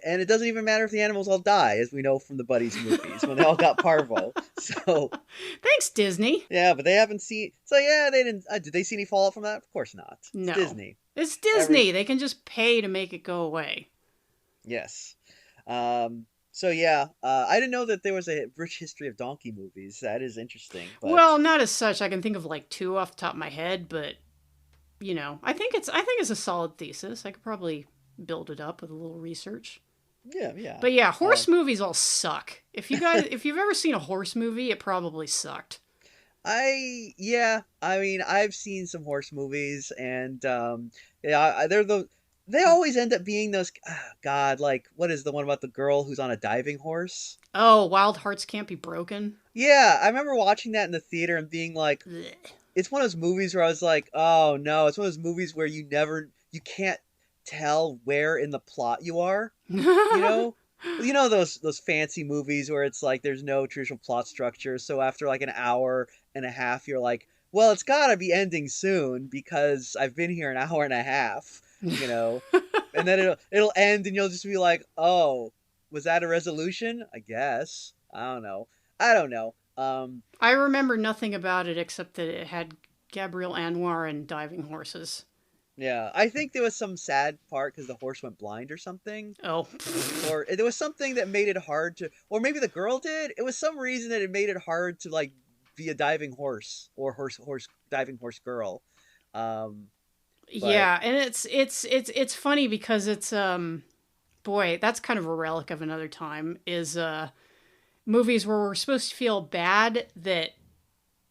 and it doesn't even matter if the animals all die, as we know from the Buddies movies when they all got parvo. So Thanks, Disney. yeah, but they haven't seen. So yeah, they didn't. Did they see any fallout from that? Of course not. It's No. Disney. It's Disney. They can just pay to make it go away. Yes. So yeah, I didn't know that there was a rich history of donkey movies. That is interesting. But... Well, not as such. I can think of like 2 off the top of my head, but I think it's a solid thesis. I could probably build it up with a little research. Yeah, yeah. But yeah, horse movies all suck. If you've ever seen a horse movie, it probably sucked. I mean, I've seen some horse movies, and they always end up being those. God, like what is the one about the girl who's on a diving horse? Oh, Wild Hearts Can't Be Broken. Yeah, I remember watching that in the theater and being like, Blech. it's one of those movies where I was like, oh no, it's one of those movies where you can't tell where in the plot you are. You know those fancy movies where it's like there's no traditional plot structure. So after like an hour and a half, you're like, well, it's gotta be ending soon because I've been here an hour and a half. And then it'll end and you'll just be like, oh, was that a resolution? I guess. I don't know. I remember nothing about it except that it had Gabrielle Anwar and diving horses. Yeah, I think there was some sad part because the horse went blind or something. Oh. Or there was something that made it hard to, or maybe the girl did. It was some reason that it made it hard to like be a diving horse or diving horse girl. Yeah, and it's funny because it's boy, that's kind of a relic of another time is movies where we're supposed to feel bad that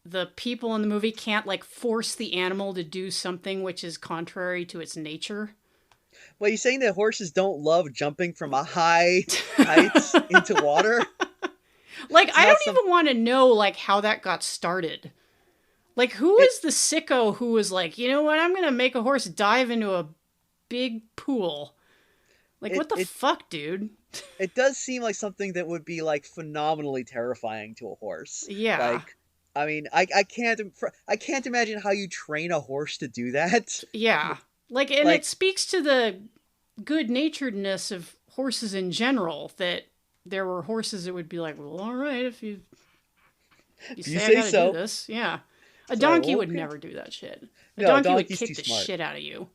the people in the movie can't like force the animal to do something which is contrary to its nature. Well, you saying that horses don't love jumping from a high heights into water? Like, I don't even want to know like how that got started. Like, who is the sicko who was like, you know what, I'm going to make a horse dive into a big pool? Like, what the fuck, dude? It does seem like something that would be, like, phenomenally terrifying to a horse. Yeah. Like, I mean, I can't imagine how you train a horse to do that. Yeah. Like, and it speaks to the good-naturedness of horses in general, that there were horses that would be like, well, all right, if you say I gotta do this. Yeah. A donkey would never do that shit. A donkey would kick the shit out of you.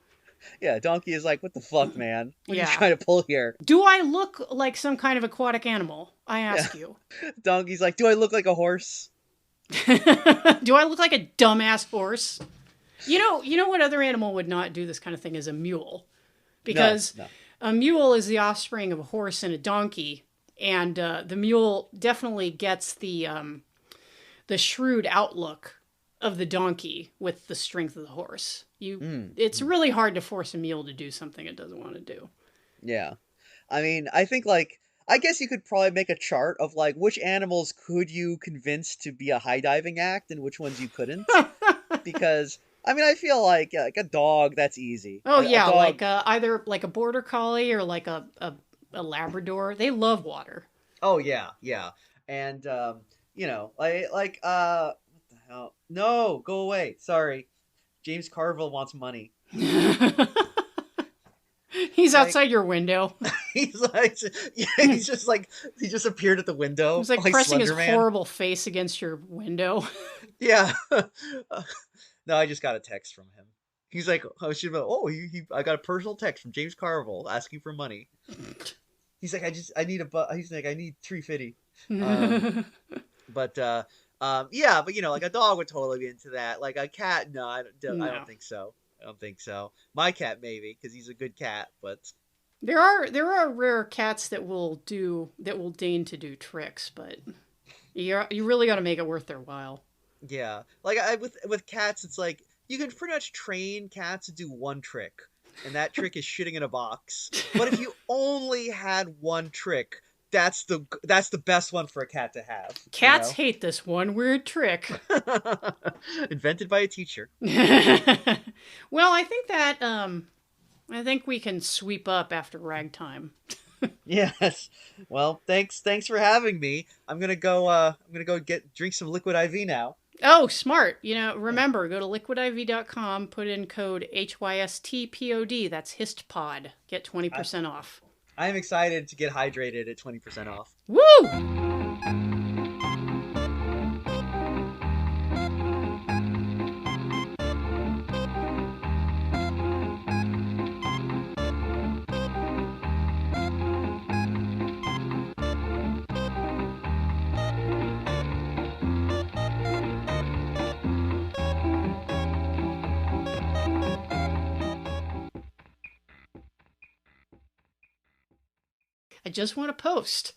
Yeah, a donkey is like, what the fuck, man? What are you Yeah. trying to pull here? Do I look like some kind of aquatic animal? I ask you. Donkey's like, do I look like a horse? Do I look like a dumbass horse? You know what other animal would not do this kind of thing is a mule. Because No. a mule is the offspring of a horse and a donkey. And the mule definitely gets the shrewd outlook of the donkey with the strength of the horse. It's really hard to force a mule to do something it doesn't want to do. Yeah. I mean, I think, like, I guess you could probably make a chart of, like, which animals could you convince to be a high diving act and which ones you couldn't. Because, I mean, I feel like a dog, that's easy. Oh, a yeah, dog... like either like a border collie or like a Labrador. They love water. Oh, yeah, yeah. And, what the hell? No, go away. Sorry. James Carville wants money. He's outside your window. He's like, yeah, he's just like, he just appeared at the window. He's like pressing his Slender Man. horrible face against your window. Yeah. No, I just got a text from him. He's like, I got a personal text from James Carville asking for money. He's like, I need I need $350. But like a dog would totally be into that. Like a cat, no, I don't think so. I don't think so. My cat maybe, because he's a good cat, but there are rare cats that will deign to do tricks, but you really got to make it worth their while. Yeah, like with cats, it's like you can pretty much train cats to do one trick, and that trick is shitting in a box. But if you only had one trick, that's the best one for a cat to have. Cats hate this one weird trick. Invented by a teacher. Well, I think that I think we can sweep up after ragtime. Yes. Well, thanks for having me. I'm gonna go drink some liquid IV now. Oh, smart. Remember, go to liquidiv.com, put in code HYSTPOD. That's HistPod. Get 20% off. I am excited to get hydrated at 20% off. Woo! I just want to post.